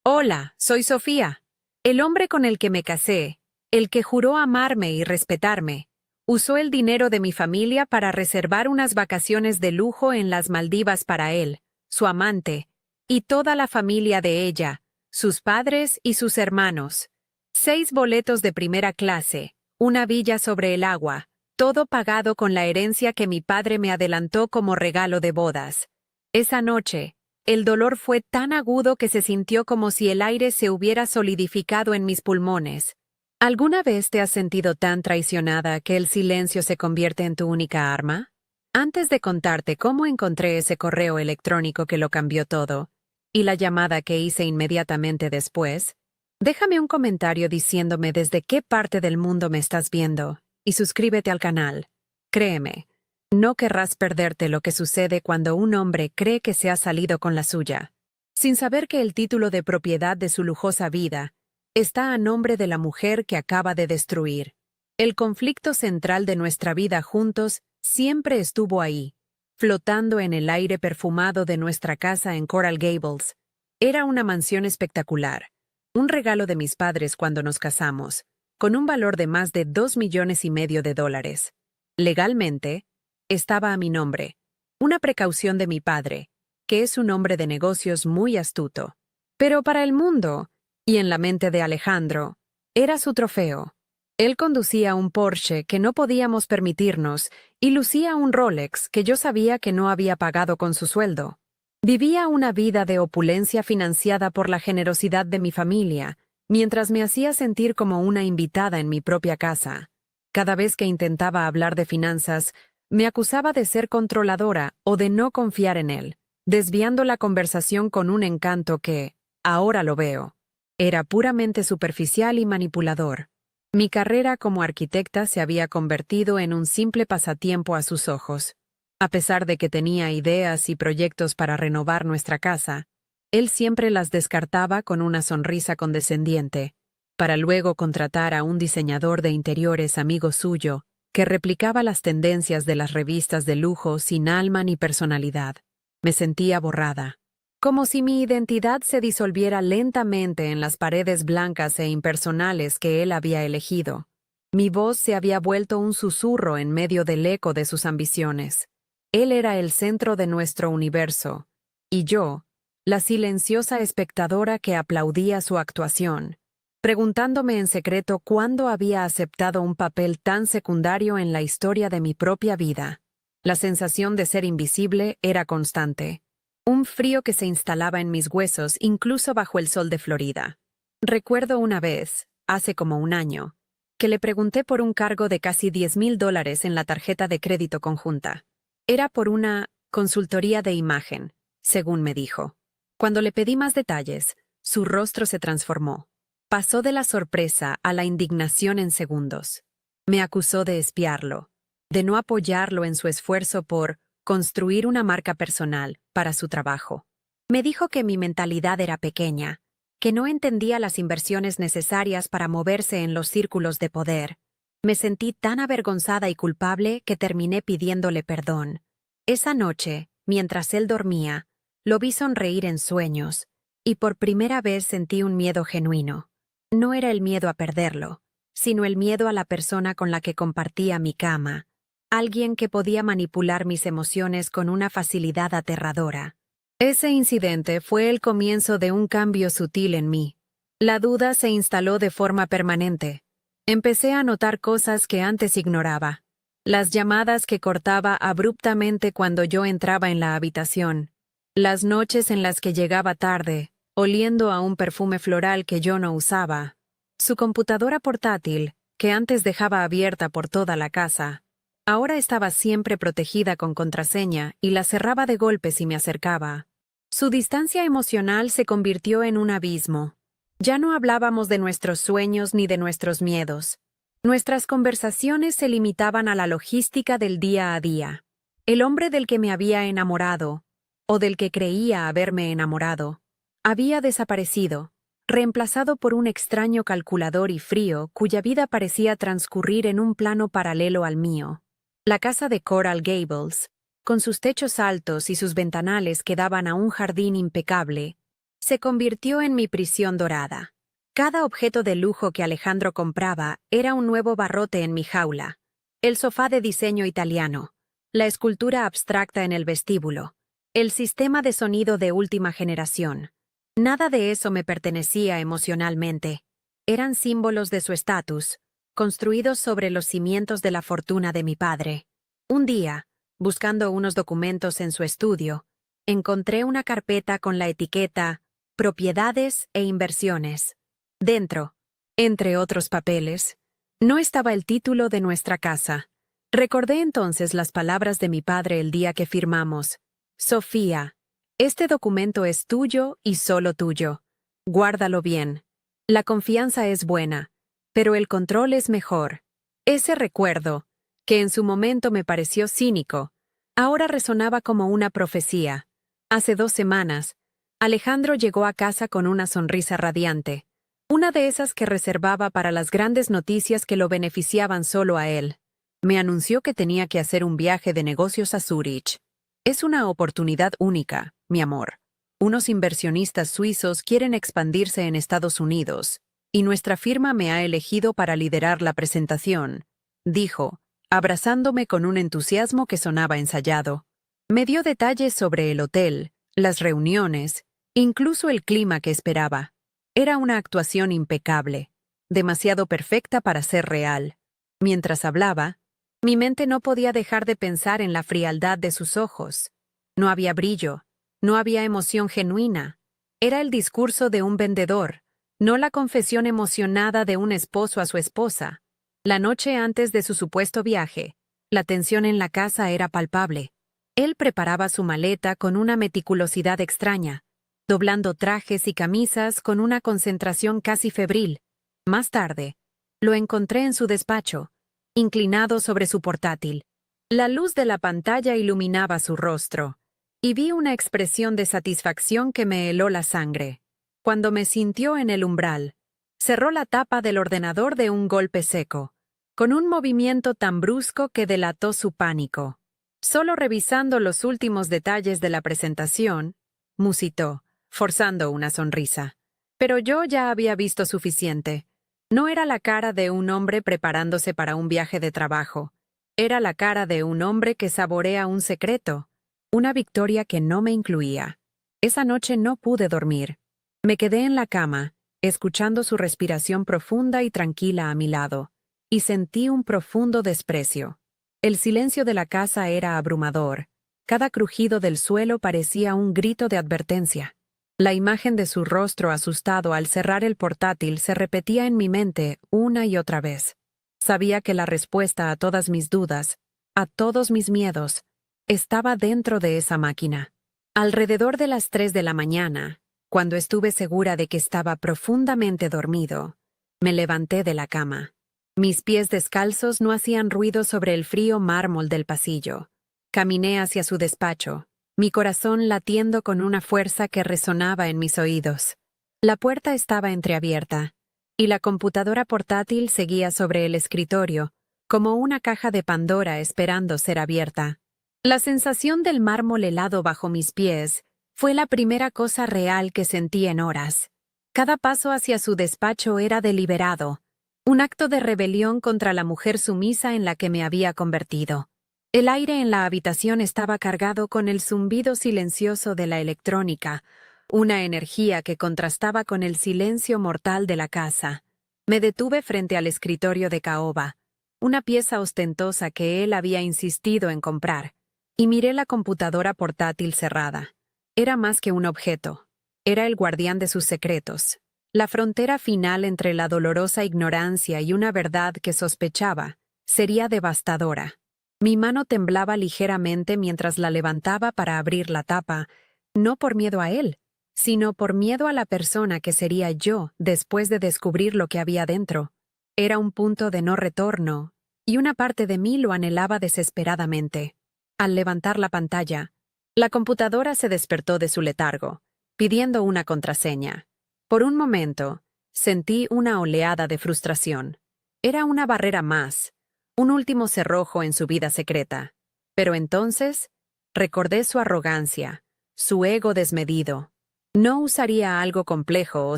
Hola, soy Sofía. El hombre con el que me casé, el que juró amarme y respetarme, usó el dinero de mi familia para reservar unas vacaciones de lujo en las Maldivas para él, su amante, y toda la familia de ella, sus padres y sus hermanos. 6 boletos de primera clase, una villa sobre el agua, todo pagado con la herencia que mi padre me adelantó como regalo de bodas. Esa noche, el dolor fue tan agudo que se sintió como si el aire se hubiera solidificado en mis pulmones. ¿Alguna vez te has sentido tan traicionada que el silencio se convierte en tu única arma? Antes de contarte cómo encontré ese correo electrónico que lo cambió todo, y la llamada que hice inmediatamente después, déjame un comentario diciéndome desde qué parte del mundo me estás viendo, y suscríbete al canal. Créeme, no querrás perderte lo que sucede cuando un hombre cree que se ha salido con la suya, sin saber que el título de propiedad de su lujosa vida está a nombre de la mujer que acaba de destruir. El conflicto central de nuestra vida juntos siempre estuvo ahí, flotando en el aire perfumado de nuestra casa en Coral Gables. Era una mansión espectacular, un regalo de mis padres cuando nos casamos, con un valor de más de $2,5 millones. Legalmente, estaba a mi nombre, una precaución de mi padre, que es un hombre de negocios muy astuto. Pero para el mundo, y en la mente de Alejandro, era su trofeo. Él conducía un Porsche que no podíamos permitirnos y lucía un Rolex que yo sabía que no había pagado con su sueldo. Vivía una vida de opulencia financiada por la generosidad de mi familia, mientras me hacía sentir como una invitada en mi propia casa. Cada vez que intentaba hablar de finanzas, me acusaba de ser controladora o de no confiar en él, desviando la conversación con un encanto que, ahora lo veo, era puramente superficial y manipulador. Mi carrera como arquitecta se había convertido en un simple pasatiempo a sus ojos. A pesar de que tenía ideas y proyectos para renovar nuestra casa, él siempre las descartaba con una sonrisa condescendiente, para luego contratar a un diseñador de interiores amigo suyo que replicaba las tendencias de las revistas de lujo sin alma ni personalidad. Me sentía borrada, como si mi identidad se disolviera lentamente en las paredes blancas e impersonales que él había elegido. Mi voz se había vuelto un susurro en medio del eco de sus ambiciones. Él era el centro de nuestro universo, y yo, la silenciosa espectadora que aplaudía su actuación, preguntándome en secreto cuándo había aceptado un papel tan secundario en la historia de mi propia vida. La sensación de ser invisible era constante, un frío que se instalaba en mis huesos incluso bajo el sol de Florida. Recuerdo una vez, hace como un año, que le pregunté por un cargo de casi $10,000 en la tarjeta de crédito conjunta. Era por una consultoría de imagen, según me dijo. Cuando le pedí más detalles, su rostro se transformó. Pasó de la sorpresa a la indignación en segundos. Me acusó de espiarlo, de no apoyarlo en su esfuerzo por construir una marca personal para su trabajo. Me dijo que mi mentalidad era pequeña, que no entendía las inversiones necesarias para moverse en los círculos de poder. Me sentí tan avergonzada y culpable que terminé pidiéndole perdón. Esa noche, mientras él dormía, lo vi sonreír en sueños, y por primera vez sentí un miedo genuino. No era el miedo a perderlo, sino el miedo a la persona con la que compartía mi cama, alguien que podía manipular mis emociones con una facilidad aterradora. Ese incidente fue el comienzo de un cambio sutil en mí. La duda se instaló de forma permanente. Empecé a notar cosas que antes ignoraba. Las llamadas que cortaba abruptamente cuando yo entraba en la habitación. Las noches en las que llegaba tarde, oliendo a un perfume floral que yo no usaba. Su computadora portátil, que antes dejaba abierta por toda la casa, ahora estaba siempre protegida con contraseña y la cerraba de golpe si me acercaba. Su distancia emocional se convirtió en un abismo. Ya no hablábamos de nuestros sueños ni de nuestros miedos. Nuestras conversaciones se limitaban a la logística del día a día. El hombre del que me había enamorado, o del que creía haberme enamorado, había desaparecido, reemplazado por un extraño calculador y frío cuya vida parecía transcurrir en un plano paralelo al mío. La casa de Coral Gables, con sus techos altos y sus ventanales que daban a un jardín impecable, se convirtió en mi prisión dorada. Cada objeto de lujo que Alejandro compraba era un nuevo barrote en mi jaula. El sofá de diseño italiano, la escultura abstracta en el vestíbulo, el sistema de sonido de última generación. Nada de eso me pertenecía emocionalmente. Eran símbolos de su estatus, construidos sobre los cimientos de la fortuna de mi padre. Un día, buscando unos documentos en su estudio, encontré una carpeta con la etiqueta Propiedades e inversiones. Dentro, entre otros papeles, no estaba el título de nuestra casa. Recordé entonces las palabras de mi padre el día que firmamos. Sofía, este documento es tuyo y solo tuyo. Guárdalo bien. La confianza es buena, pero el control es mejor. Ese recuerdo, que en su momento me pareció cínico, ahora resonaba como una profecía. Hace 2 semanas, Alejandro llegó a casa con una sonrisa radiante, una de esas que reservaba para las grandes noticias que lo beneficiaban solo a él. Me anunció que tenía que hacer un viaje de negocios a Zúrich. Es una oportunidad única, mi amor. Unos inversionistas suizos quieren expandirse en Estados Unidos, y nuestra firma me ha elegido para liderar la presentación, dijo, abrazándome con un entusiasmo que sonaba ensayado. Me dio detalles sobre el hotel, las reuniones, incluso el clima que esperaba. Era una actuación impecable, demasiado perfecta para ser real. Mientras hablaba, mi mente no podía dejar de pensar en la frialdad de sus ojos. No había brillo, no había emoción genuina. Era el discurso de un vendedor, no la confesión emocionada de un esposo a su esposa. La noche antes de su supuesto viaje, la tensión en la casa era palpable. Él preparaba su maleta con una meticulosidad extraña, doblando trajes y camisas con una concentración casi febril. Más tarde, lo encontré en su despacho, inclinado sobre su portátil. La luz de la pantalla iluminaba su rostro, y vi una expresión de satisfacción que me heló la sangre. Cuando me sintió en el umbral, cerró la tapa del ordenador de un golpe seco, con un movimiento tan brusco que delató su pánico. Solo revisando los últimos detalles de la presentación, musitó, forzando una sonrisa. Pero yo ya había visto suficiente. No era la cara de un hombre preparándose para un viaje de trabajo. Era la cara de un hombre que saborea un secreto, una victoria que no me incluía. Esa noche no pude dormir. Me quedé en la cama, escuchando su respiración profunda y tranquila a mi lado, y sentí un profundo desprecio. El silencio de la casa era abrumador. Cada crujido del suelo parecía un grito de advertencia. La imagen de su rostro asustado al cerrar el portátil se repetía en mi mente una y otra vez. Sabía que la respuesta a todas mis dudas, a todos mis miedos, estaba dentro de esa máquina. Alrededor de las 3 de la mañana, cuando estuve segura de que estaba profundamente dormido, me levanté de la cama. Mis pies descalzos no hacían ruido sobre el frío mármol del pasillo. Caminé hacia su despacho, mi corazón latiendo con una fuerza que resonaba en mis oídos. La puerta estaba entreabierta, y la computadora portátil seguía sobre el escritorio, como una caja de Pandora esperando ser abierta. La sensación del mármol helado bajo mis pies fue la primera cosa real que sentí en horas. Cada paso hacia su despacho era deliberado, un acto de rebelión contra la mujer sumisa en la que me había convertido. El aire en la habitación estaba cargado con el zumbido silencioso de la electrónica, una energía que contrastaba con el silencio mortal de la casa. Me detuve frente al escritorio de caoba, una pieza ostentosa que él había insistido en comprar, y miré la computadora portátil cerrada. Era más que un objeto. Era el guardián de sus secretos. La frontera final entre la dolorosa ignorancia y una verdad que sospechaba sería devastadora. Mi mano temblaba ligeramente mientras la levantaba para abrir la tapa, no por miedo a él, sino por miedo a la persona que sería yo después de descubrir lo que había dentro. Era un punto de no retorno, y una parte de mí lo anhelaba desesperadamente. Al levantar la pantalla, la computadora se despertó de su letargo, pidiendo una contraseña. Por un momento, sentí una oleada de frustración. Era una barrera más, un último cerrojo en su vida secreta. Pero entonces, recordé su arrogancia, su ego desmedido. No usaría algo complejo o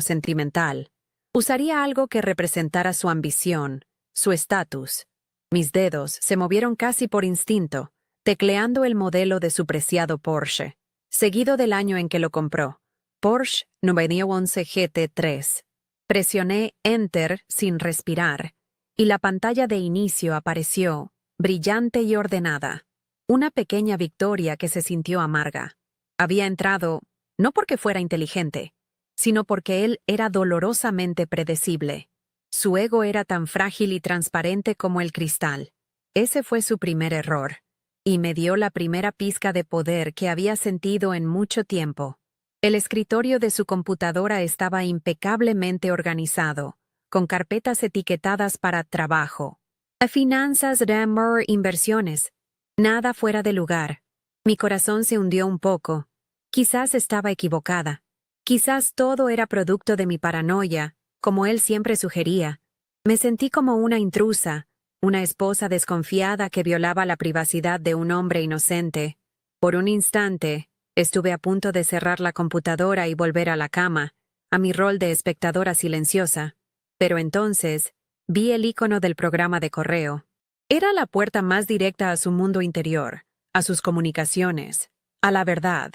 sentimental. Usaría algo que representara su ambición, su estatus. Mis dedos se movieron casi por instinto, tecleando el modelo de su preciado Porsche, seguido del año en que lo compró. Porsche 911 GT3. Presioné Enter sin respirar, y la pantalla de inicio apareció, brillante y ordenada. Una pequeña victoria que se sintió amarga. Había entrado, no porque fuera inteligente, sino porque él era dolorosamente predecible. Su ego era tan frágil y transparente como el cristal. Ese fue su primer error, y me dio la primera pizca de poder que había sentido en mucho tiempo. El escritorio de su computadora estaba impecablemente organizado, con carpetas etiquetadas para trabajo, finanzas, grammar, inversiones. Nada fuera de lugar. Mi corazón se hundió un poco. Quizás estaba equivocada. Quizás todo era producto de mi paranoia, como él siempre sugería. Me sentí como una intrusa, una esposa desconfiada que violaba la privacidad de un hombre inocente. Por un instante, estuve a punto de cerrar la computadora y volver a la cama, a mi rol de espectadora silenciosa. Pero entonces, vi el icono del programa de correo. Era la puerta más directa a su mundo interior, a sus comunicaciones, a la verdad.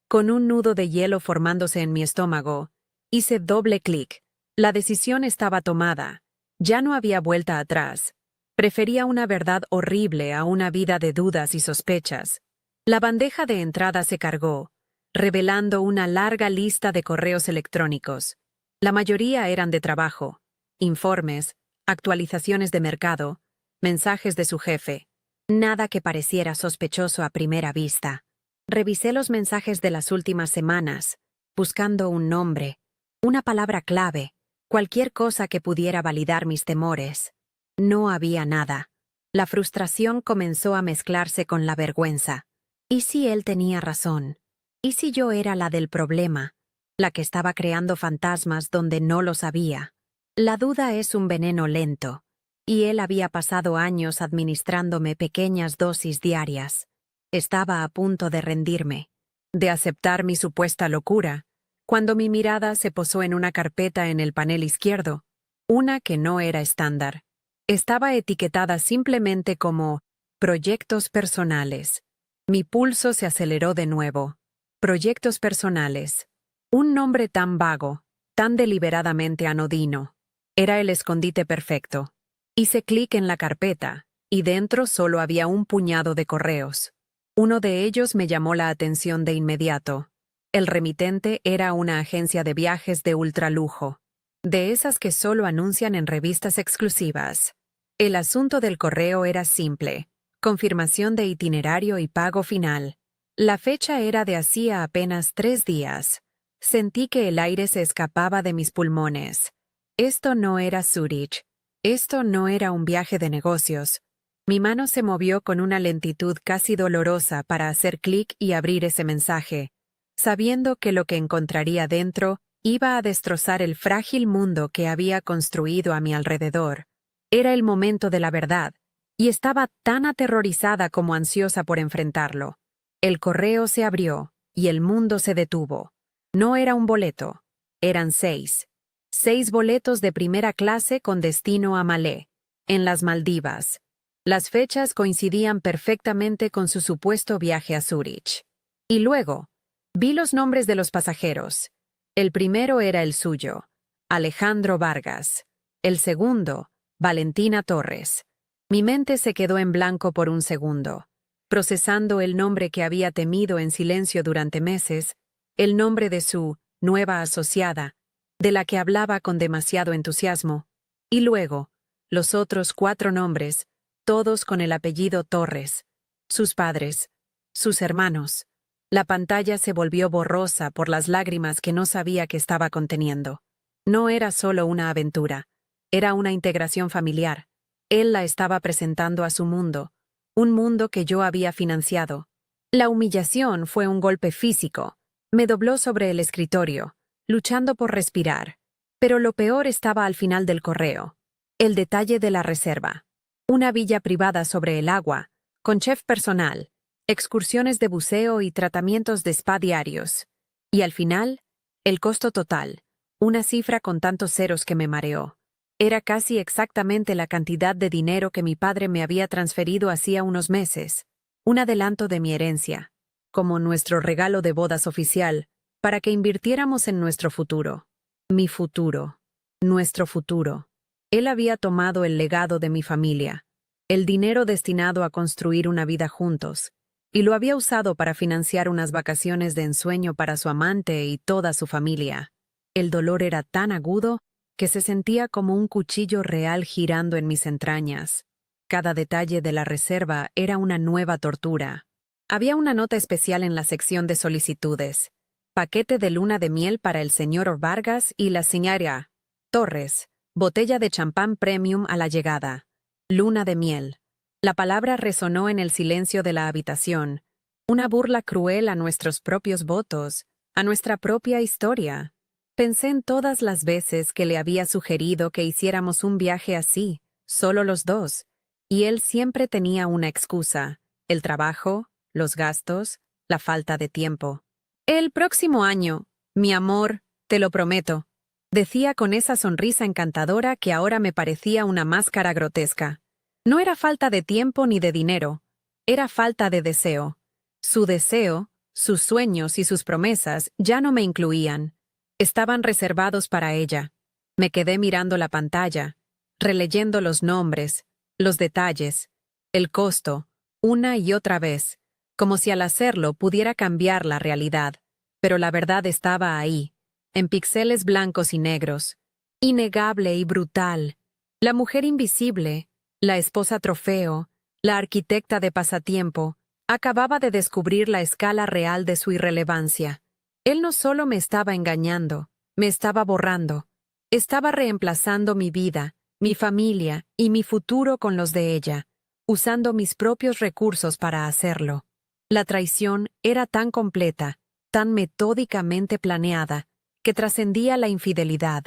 Con un nudo de hielo formándose en mi estómago, hice doble clic. La decisión estaba tomada. Ya no había vuelta atrás. Prefería una verdad horrible a una vida de dudas y sospechas. La bandeja de entrada se cargó, revelando una larga lista de correos electrónicos. La mayoría eran de trabajo, informes, actualizaciones de mercado, mensajes de su jefe. Nada que pareciera sospechoso a primera vista. Revisé los mensajes de las últimas semanas, buscando un nombre, una palabra clave, cualquier cosa que pudiera validar mis temores. No había nada. La frustración comenzó a mezclarse con la vergüenza. ¿Y si él tenía razón? ¿Y si yo era la del problema, la que estaba creando fantasmas donde no lo sabía? La duda es un veneno lento, y él había pasado años administrándome pequeñas dosis diarias. Estaba a punto de rendirme, de aceptar mi supuesta locura, cuando mi mirada se posó en una carpeta en el panel izquierdo, una que no era estándar. Estaba etiquetada simplemente como proyectos personales. Mi pulso se aceleró de nuevo. Proyectos personales. Un nombre tan vago, tan deliberadamente anodino. Era el escondite perfecto. Hice clic en la carpeta, y dentro solo había un puñado de correos. Uno de ellos me llamó la atención de inmediato. El remitente era una agencia de viajes de ultralujo, de esas que solo anuncian en revistas exclusivas. El asunto del correo era simple: confirmación de itinerario y pago final. La fecha era de hacía apenas 3 días. Sentí que el aire se escapaba de mis pulmones. Esto no era Zúrich. Esto no era un viaje de negocios. Mi mano se movió con una lentitud casi dolorosa para hacer clic y abrir ese mensaje, sabiendo que lo que encontraría dentro iba a destrozar el frágil mundo que había construido a mi alrededor. Era el momento de la verdad, y estaba tan aterrorizada como ansiosa por enfrentarlo. El correo se abrió, y el mundo se detuvo. No era un boleto, eran 6. 6 boletos de primera clase con destino a Malé, en las Maldivas. Las fechas coincidían perfectamente con su supuesto viaje a Zúrich. Y luego, vi los nombres de los pasajeros. El primero era el suyo, Alejandro Vargas. El segundo, Valentina Torres. Mi mente se quedó en blanco por un segundo, procesando el nombre que había temido en silencio durante meses, el nombre de su nueva asociada, de la que hablaba con demasiado entusiasmo, y luego, los otros 4 nombres, todos con el apellido Torres, sus padres, sus hermanos. La pantalla se volvió borrosa por las lágrimas que no sabía que estaba conteniendo. No era solo una aventura, era una integración familiar. Él la estaba presentando a su mundo, un mundo que yo había financiado. La humillación fue un golpe físico. Me dobló sobre el escritorio, luchando por respirar. Pero lo peor estaba al final del correo. El detalle de la reserva. Una villa privada sobre el agua, con chef personal, excursiones de buceo y tratamientos de spa diarios. Y al final, El costo total, una cifra con tantos ceros que me mareó. Era casi exactamente la cantidad de dinero que mi padre me había transferido hacía unos meses, un adelanto de mi herencia, como nuestro regalo de bodas oficial, para que invirtiéramos en nuestro futuro. Mi futuro. Nuestro futuro. Él había tomado el legado de mi familia, el dinero destinado a construir una vida juntos, y lo había usado para financiar unas vacaciones de ensueño para su amante y toda su familia. El dolor era tan agudo que se sentía como un cuchillo real girando en mis entrañas. Cada detalle de la reserva era una nueva tortura. Había una nota especial en la sección de solicitudes. Paquete de luna de miel para el señor Vargas y la señora Torres. Botella de champán premium a la llegada. Luna de miel. La palabra resonó en el silencio de la habitación. Una burla cruel a nuestros propios votos, a nuestra propia historia. Pensé en todas las veces que le había sugerido que hiciéramos un viaje así, solo los dos, y él siempre tenía una excusa: el trabajo, los gastos, la falta de tiempo. El próximo año, mi amor, te lo prometo, decía con esa sonrisa encantadora que ahora me parecía una máscara grotesca. No era falta de tiempo ni de dinero, era falta de deseo. Su deseo, sus sueños y sus promesas ya no me incluían. Estaban reservados para ella. Me quedé mirando la pantalla, releyendo los nombres, los detalles, el costo, una y otra vez, como si al hacerlo pudiera cambiar la realidad. Pero la verdad estaba ahí, en píxeles blancos y negros, innegable y brutal. La mujer invisible, la esposa trofeo, la arquitecta de pasatiempo, acababa de descubrir la escala real de su irrelevancia. Él no solo me estaba engañando, me estaba borrando. Estaba reemplazando mi vida, mi familia y mi futuro con los de ella, usando mis propios recursos para hacerlo. La traición era tan completa, tan metódicamente planeada, que trascendía la infidelidad.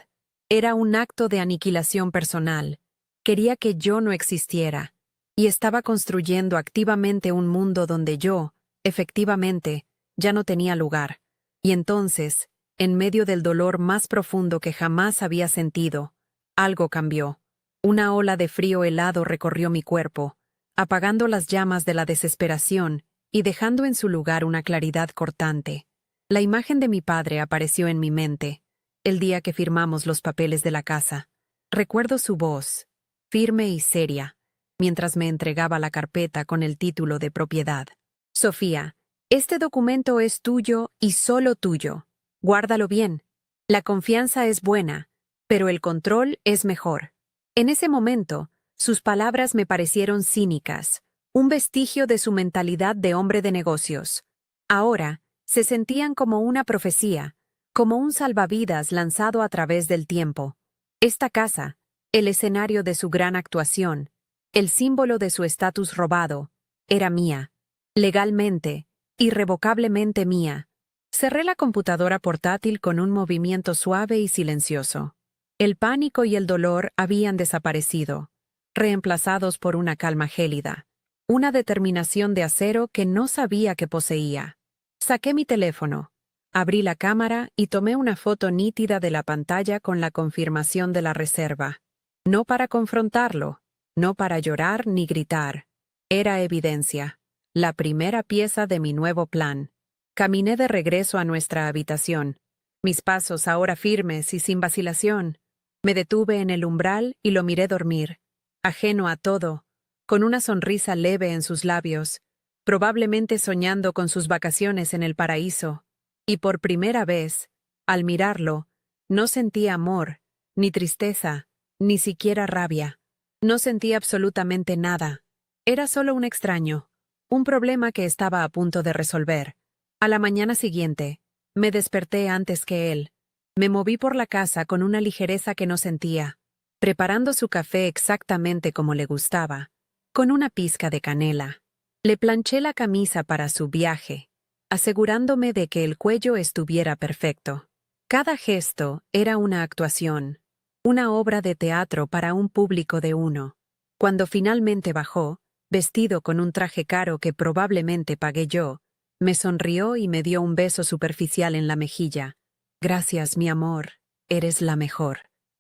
Era un acto de aniquilación personal. Quería que yo no existiera, y estaba construyendo activamente un mundo donde yo, efectivamente, ya no tenía lugar. Y entonces, en medio del dolor más profundo que jamás había sentido, algo cambió. Una ola de frío helado recorrió mi cuerpo, apagando las llamas de la desesperación y dejando en su lugar una claridad cortante. La imagen de mi padre apareció en mi mente, el día que firmamos los papeles de la casa. Recuerdo su voz, firme y seria, mientras me entregaba la carpeta con el título de propiedad. Sofía, este documento es tuyo y solo tuyo. Guárdalo bien. La confianza es buena, pero el control es mejor. En ese momento, sus palabras me parecieron cínicas, un vestigio de su mentalidad de hombre de negocios. Ahora, se sentían como una profecía, como un salvavidas lanzado a través del tiempo. Esta casa, el escenario de su gran actuación, el símbolo de su estatus robado, era mía. Legalmente, irrevocablemente mía. Cerré la computadora portátil con un movimiento suave y silencioso. El pánico y el dolor habían desaparecido, reemplazados por una calma gélida, una determinación de acero que no sabía que poseía. Saqué mi teléfono, abrí la cámara y tomé una foto nítida de la pantalla con la confirmación de la reserva. No para confrontarlo, no para llorar ni gritar. Era evidencia, la primera pieza de mi nuevo plan. Caminé de regreso a nuestra habitación, mis pasos ahora firmes y sin vacilación. Me detuve en el umbral y lo miré dormir, ajeno a todo, con una sonrisa leve en sus labios, probablemente soñando con sus vacaciones en el paraíso. Y por primera vez, al mirarlo, no sentí amor, ni tristeza, ni siquiera rabia. No sentí absolutamente nada. Era solo un extraño, un problema que estaba a punto de resolver. A la mañana siguiente, me desperté antes que él. Me moví por la casa con una ligereza que no sentía, preparando su café exactamente como le gustaba, con una pizca de canela. Le planché la camisa para su viaje, asegurándome de que el cuello estuviera perfecto. Cada gesto era una actuación, una obra de teatro para un público de uno. Cuando finalmente bajó, vestido con un traje caro que probablemente pagué yo, me sonrió y me dio un beso superficial en la mejilla. Gracias, mi amor, eres la mejor,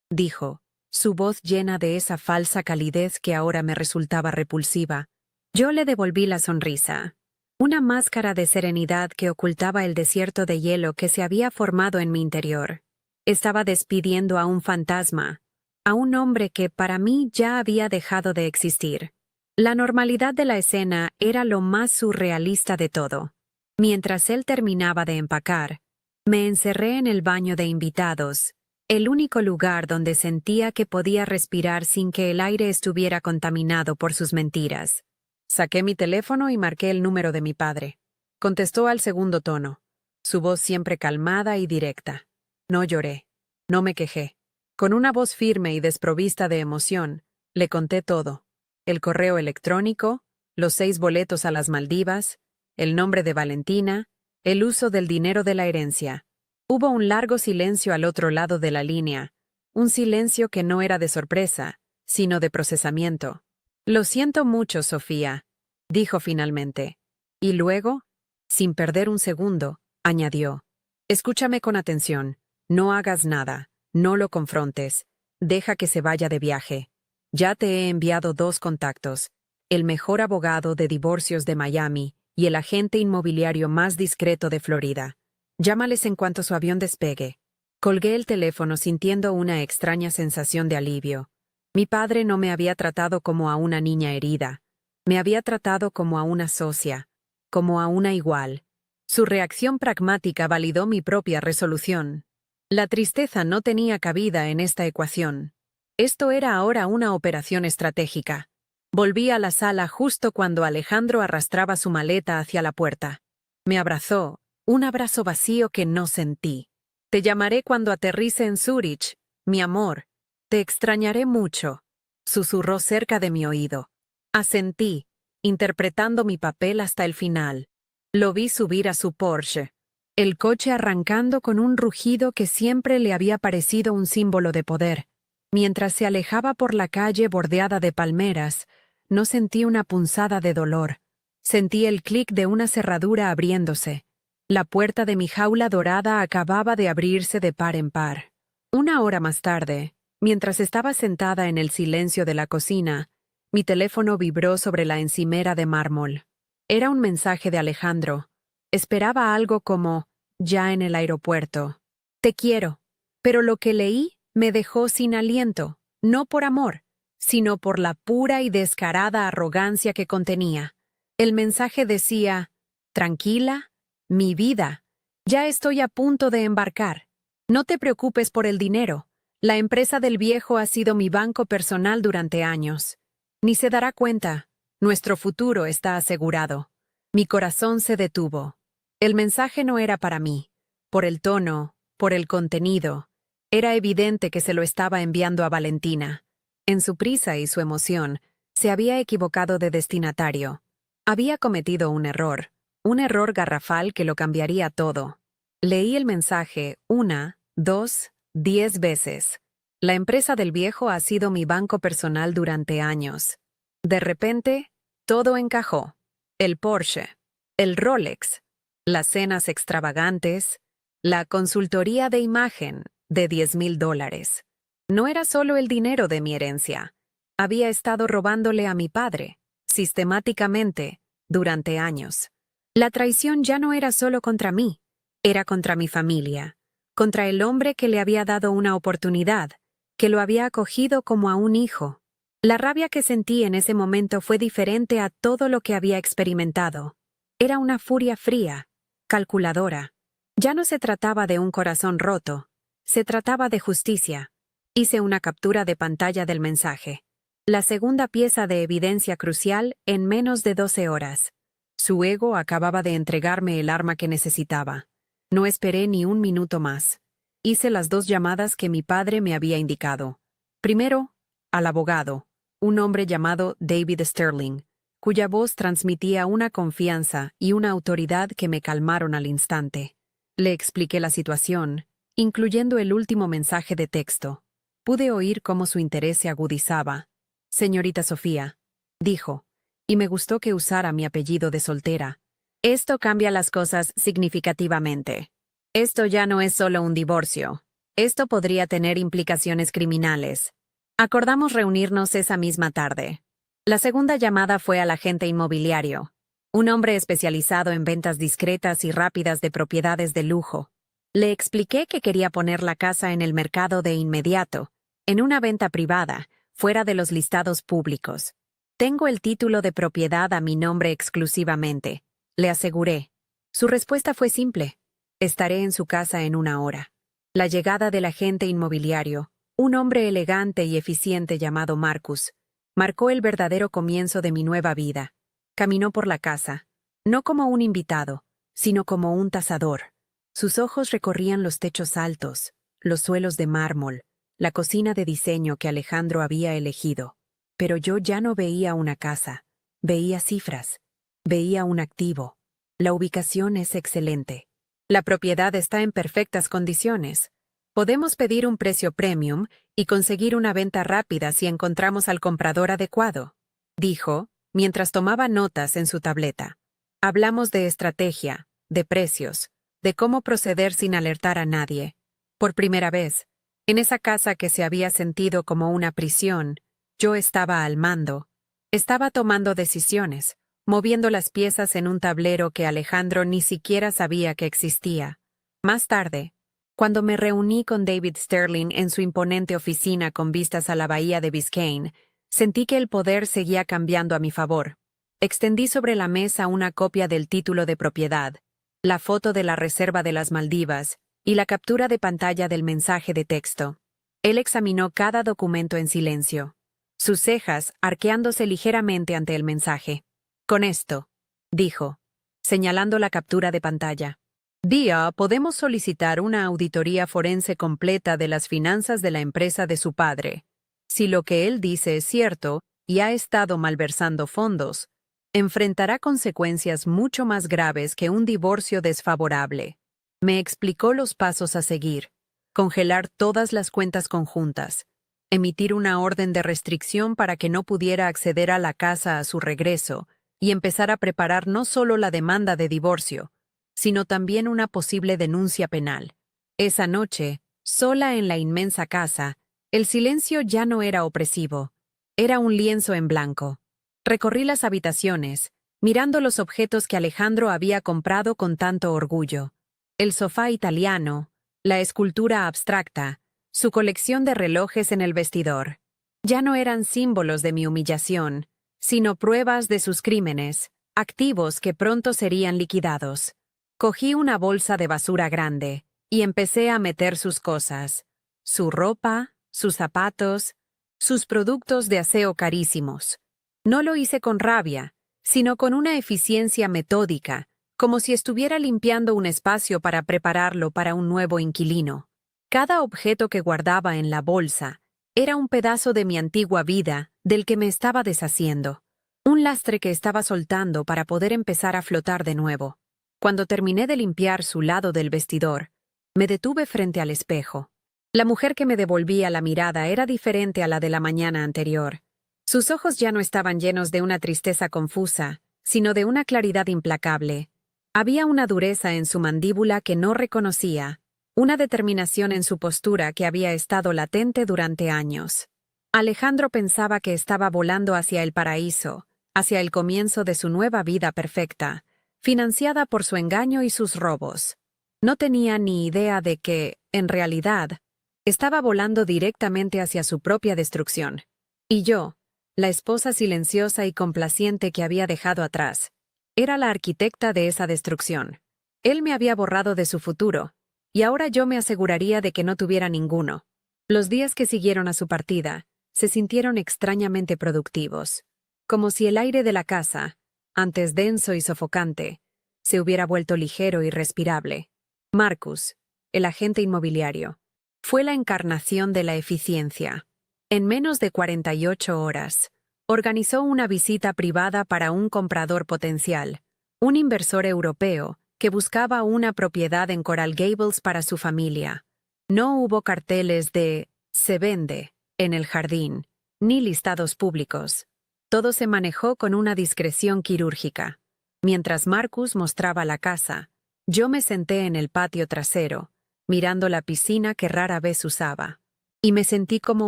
dijo, su voz llena de esa falsa calidez que ahora me resultaba repulsiva. Yo le devolví la sonrisa, una máscara de serenidad que ocultaba el desierto de hielo que se había formado en mi interior. Estaba despidiendo a un fantasma, a un hombre que para mí ya había dejado de existir. La normalidad de la escena era lo más surrealista de todo. Mientras él terminaba de empacar, me encerré en el baño de invitados, el único lugar donde sentía que podía respirar sin que el aire estuviera contaminado por sus mentiras. Saqué mi teléfono y marqué el número de mi padre. Contestó al segundo tono, su voz siempre calmada y directa. No lloré, no me quejé. Con una voz firme y desprovista de emoción, le conté todo. El correo electrónico, los 6 boletos a las Maldivas, el nombre de Valentina, el uso del dinero de la herencia. Hubo un largo silencio al otro lado de la línea, un silencio que no era de sorpresa, sino de procesamiento. Lo siento mucho, Sofía, dijo finalmente. Y luego, sin perder un segundo, añadió, escúchame con atención, no hagas nada, no lo confrontes, deja que se vaya de viaje. Ya te he enviado 2 contactos, el mejor abogado de divorcios de Miami y el agente inmobiliario más discreto de Florida. Llámales en cuanto su avión despegue. Colgué el teléfono sintiendo una extraña sensación de alivio. Mi padre no me había tratado como a una niña herida. Me había tratado como a una socia, como a una igual. Su reacción pragmática validó mi propia resolución. La tristeza no tenía cabida en esta ecuación. Esto era ahora una operación estratégica. Volví a la sala justo cuando Alejandro arrastraba su maleta hacia la puerta. Me abrazó, un abrazo vacío que no sentí. Te llamaré cuando aterrice en Zúrich, mi amor. Te extrañaré mucho, susurró cerca de mi oído. Asentí, interpretando mi papel hasta el final. Lo vi subir a su Porsche, el coche arrancando con un rugido que siempre le había parecido un símbolo de poder. Mientras se alejaba por la calle bordeada de palmeras, no sentí una punzada de dolor. Sentí el clic de una cerradura abriéndose. La puerta de mi jaula dorada acababa de abrirse de par en par. Una hora más tarde, mientras estaba sentada en el silencio de la cocina, mi teléfono vibró sobre la encimera de mármol. Era un mensaje de Alejandro. Esperaba algo como, ya en el aeropuerto. Te quiero. Pero lo que leí me dejó sin aliento, no por amor, sino por la pura y descarada arrogancia que contenía. El mensaje decía, tranquila, mi vida, ya estoy a punto de embarcar. No te preocupes por el dinero. La empresa del viejo ha sido mi banco personal durante años. Ni se dará cuenta. Nuestro futuro está asegurado. Mi corazón se detuvo. El mensaje no era para mí. Por el tono, por el contenido. Era evidente que se lo estaba enviando a Valentina. En su prisa y su emoción, se había equivocado de destinatario. Había cometido un error garrafal que lo cambiaría todo. Leí el mensaje 1, 2, 10 veces. La empresa del viejo ha sido mi banco personal durante años. De repente, todo encajó. El Porsche, el Rolex, las cenas extravagantes, la consultoría de imagen de $10,000. No era solo el dinero de mi herencia. Había estado robándole a mi padre, sistemáticamente, durante años. La traición ya no era solo contra mí, era contra mi familia, contra el hombre que le había dado una oportunidad, que lo había acogido como a un hijo. La rabia que sentí en ese momento fue diferente a todo lo que había experimentado. Era una furia fría, calculadora. Ya no se trataba de un corazón roto, se trataba de justicia. Hice una captura de pantalla del mensaje. La segunda pieza de evidencia crucial en menos de 12 horas. Su ego acababa de entregarme el arma que necesitaba. No esperé ni un minuto más. Hice las 2 llamadas que mi padre me había indicado. Primero, al abogado, un hombre llamado David Sterling, cuya voz transmitía una confianza y una autoridad que me calmaron al instante. Le expliqué la situación, incluyendo el último mensaje de texto. Pude oír cómo su interés se agudizaba. Señorita Sofía, dijo, y me gustó que usara mi apellido de soltera. Esto cambia las cosas significativamente. Esto ya no es solo un divorcio. Esto podría tener implicaciones criminales. Acordamos reunirnos esa misma tarde. La segunda llamada fue al agente inmobiliario, un hombre especializado en ventas discretas y rápidas de propiedades de lujo. Le expliqué que quería poner la casa en el mercado de inmediato, en una venta privada, fuera de los listados públicos. Tengo el título de propiedad a mi nombre exclusivamente, le aseguré. Su respuesta fue simple. Estaré en su casa en una hora. La llegada del agente inmobiliario, un hombre elegante y eficiente llamado Marcus, marcó el verdadero comienzo de mi nueva vida. Caminó por la casa, no como un invitado, sino como un tasador. Sus ojos recorrían los techos altos, los suelos de mármol, la cocina de diseño que Alejandro había elegido. Pero yo ya no veía una casa, veía cifras, veía un activo. La ubicación es excelente. La propiedad está en perfectas condiciones. Podemos pedir un precio premium y conseguir una venta rápida si encontramos al comprador adecuado, dijo, mientras tomaba notas en su tableta. Hablamos de estrategia, de precios, de cómo proceder sin alertar a nadie. Por primera vez, en esa casa que se había sentido como una prisión, yo estaba al mando. Estaba tomando decisiones, moviendo las piezas en un tablero que Alejandro ni siquiera sabía que existía. Más tarde, cuando me reuní con David Sterling en su imponente oficina con vistas a la bahía de Biscayne, sentí que el poder seguía cambiando a mi favor. Extendí sobre la mesa una copia del título de propiedad, la foto de la reserva de las Maldivas y la captura de pantalla del mensaje de texto. Él examinó cada documento en silencio, sus cejas arqueándose ligeramente ante el mensaje. Con esto, dijo, señalando la captura de pantalla. Día, podemos solicitar una auditoría forense completa de las finanzas de la empresa de su padre. Si lo que él dice es cierto y ha estado malversando fondos, enfrentará consecuencias mucho más graves que un divorcio desfavorable. Me explicó los pasos a seguir: congelar todas las cuentas conjuntas, emitir una orden de restricción para que no pudiera acceder a la casa a su regreso y empezar a preparar no solo la demanda de divorcio, sino también una posible denuncia penal. Esa noche, sola en la inmensa casa, el silencio ya no era opresivo, era un lienzo en blanco. Recorrí las habitaciones, mirando los objetos que Alejandro había comprado con tanto orgullo: el sofá italiano, la escultura abstracta, su colección de relojes en el vestidor. Ya no eran símbolos de mi humillación, sino pruebas de sus crímenes, activos que pronto serían liquidados. Cogí una bolsa de basura grande y empecé a meter sus cosas: su ropa, sus zapatos, sus productos de aseo carísimos. No lo hice con rabia, sino con una eficiencia metódica, como si estuviera limpiando un espacio para prepararlo para un nuevo inquilino. Cada objeto que guardaba en la bolsa era un pedazo de mi antigua vida del que me estaba deshaciendo, un lastre que estaba soltando para poder empezar a flotar de nuevo. Cuando terminé de limpiar su lado del vestidor, me detuve frente al espejo. La mujer que me devolvía la mirada era diferente a la de la mañana anterior. Sus ojos ya no estaban llenos de una tristeza confusa, sino de una claridad implacable. Había una dureza en su mandíbula que no reconocía, una determinación en su postura que había estado latente durante años. Alejandro pensaba que estaba volando hacia el paraíso, hacia el comienzo de su nueva vida perfecta, financiada por su engaño y sus robos. No tenía ni idea de que, en realidad, estaba volando directamente hacia su propia destrucción. Y yo, la esposa silenciosa y complaciente que había dejado atrás, era la arquitecta de esa destrucción. Él me había borrado de su futuro, y ahora yo me aseguraría de que no tuviera ninguno. Los días que siguieron a su partida se sintieron extrañamente productivos, como si el aire de la casa, antes denso y sofocante, se hubiera vuelto ligero y respirable. Marcus, el agente inmobiliario, fue la encarnación de la eficiencia. En menos de 48 horas, organizó una visita privada para un comprador potencial, un inversor europeo que buscaba una propiedad en Coral Gables para su familia. No hubo carteles de «se vende» en el jardín, ni listados públicos. Todo se manejó con una discreción quirúrgica. Mientras Marcus mostraba la casa, Yo me senté en el patio trasero, mirando la piscina que rara vez usaba, y me sentí como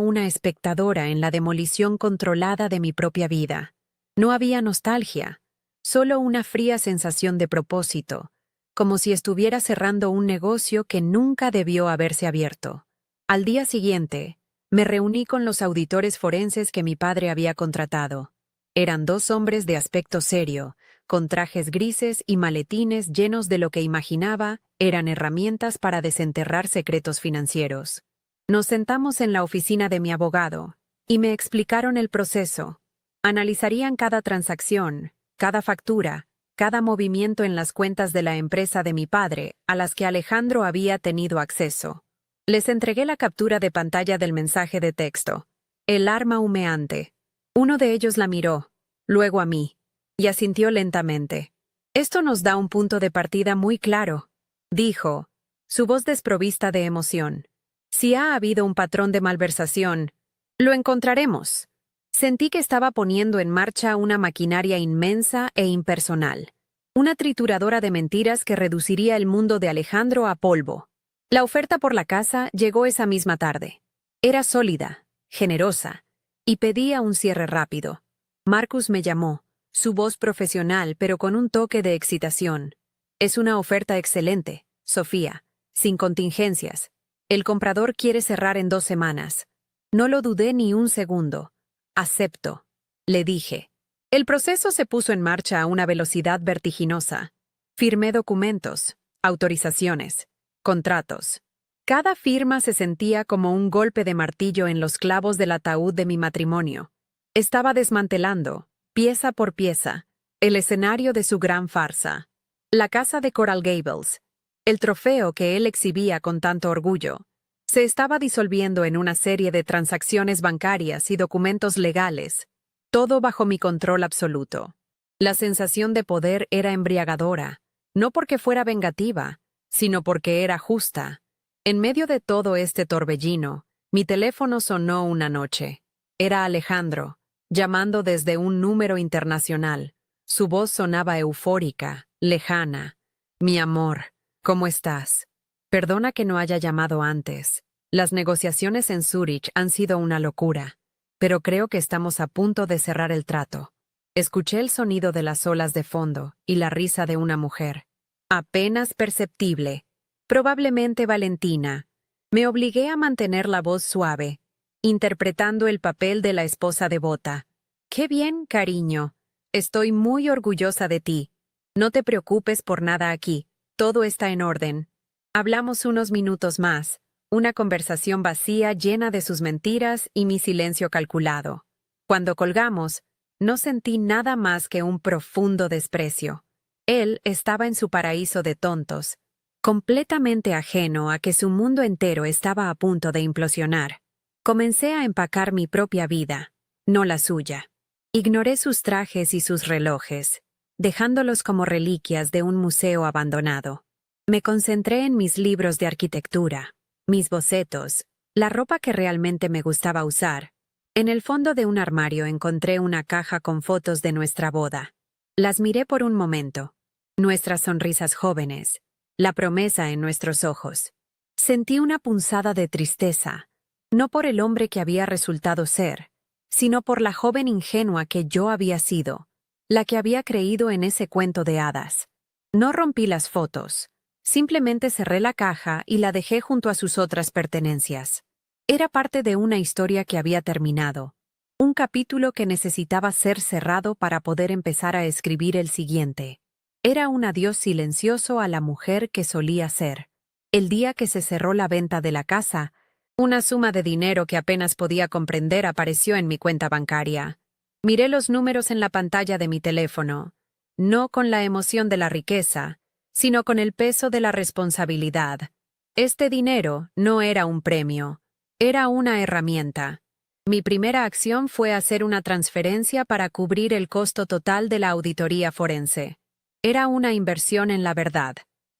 una espectadora en la demolición controlada de mi propia vida. No había nostalgia, solo una fría sensación de propósito, como si estuviera cerrando un negocio que nunca debió haberse abierto. Al día siguiente, me reuní con los auditores forenses que mi padre había contratado. Eran 2 hombres de aspecto serio, con trajes grises y maletines llenos de lo que imaginaba eran herramientas para desenterrar secretos financieros. Nos sentamos en la oficina de mi abogado, y me explicaron el proceso. Analizarían cada transacción, cada factura, cada movimiento en las cuentas de la empresa de mi padre, a las que Alejandro había tenido acceso. Les entregué la captura de pantalla del mensaje de texto, el arma humeante. Uno de ellos la miró, luego a mí, y asintió lentamente. Esto nos da un punto de partida muy claro, dijo, su voz desprovista de emoción. Si ha habido un patrón de malversación, lo encontraremos. Sentí que estaba poniendo en marcha una maquinaria inmensa e impersonal, una trituradora de mentiras que reduciría el mundo de Alejandro a polvo. La oferta por la casa llegó esa misma tarde. Era sólida, generosa, y pedía un cierre rápido. Marcus me llamó, su voz profesional pero con un toque de excitación. Es una oferta excelente, Sofía, sin contingencias. El comprador quiere cerrar en 2 semanas. No lo dudé ni un segundo. Acepto, le dije. El proceso se puso en marcha a una velocidad vertiginosa. Firmé documentos, autorizaciones, contratos. Cada firma se sentía como un golpe de martillo en los clavos del ataúd de mi matrimonio. Estaba desmantelando, pieza por pieza, el escenario de su gran farsa. La casa de Coral Gables, el trofeo que él exhibía con tanto orgullo, se estaba disolviendo en una serie de transacciones bancarias y documentos legales, todo bajo mi control absoluto. La sensación de poder era embriagadora, no porque fuera vengativa, sino porque era justa. En medio de todo este torbellino, mi teléfono sonó una noche. Era Alejandro, llamando desde un número internacional. Su voz sonaba eufórica, lejana. Mi amor, ¿cómo estás? Perdona que no haya llamado antes. Las negociaciones en Zúrich han sido una locura, pero creo que estamos a punto de cerrar el trato. Escuché el sonido de las olas de fondo y la risa de una mujer. Apenas perceptible, probablemente Valentina. Me obligué a mantener la voz suave, interpretando el papel de la esposa devota. Qué bien, cariño. Estoy muy orgullosa de ti. No te preocupes por nada aquí. Todo está en orden. Hablamos unos minutos más, una conversación vacía llena de sus mentiras y mi silencio calculado. Cuando colgamos, no sentí nada más que un profundo desprecio. Él estaba en su paraíso de tontos, completamente ajeno a que su mundo entero estaba a punto de implosionar. Comencé a empacar mi propia vida, no la suya. Ignoré sus trajes y sus relojes, dejándolos como reliquias de un museo abandonado. Me concentré en mis libros de arquitectura, mis bocetos, la ropa que realmente me gustaba usar. En el fondo de un armario encontré una caja con fotos de nuestra boda. Las miré por un momento. Nuestras sonrisas jóvenes, la promesa en nuestros ojos. Sentí una punzada de tristeza, no por el hombre que había resultado ser, sino por la joven ingenua que yo había sido, la que había creído en ese cuento de hadas. No rompí las fotos, simplemente cerré la caja y la dejé junto a sus otras pertenencias. Era parte de una historia que había terminado, un capítulo que necesitaba ser cerrado para poder empezar a escribir el siguiente. Era un adiós silencioso a la mujer que solía ser. El día que se cerró la venta de la casa, una suma de dinero que apenas podía comprender apareció en mi cuenta bancaria. Miré los números en la pantalla de mi teléfono, no con la emoción de la riqueza, sino con el peso de la responsabilidad. Este dinero no era un premio, era una herramienta. Mi primera acción fue hacer una transferencia para cubrir el costo total de la auditoría forense. Era una inversión en la verdad.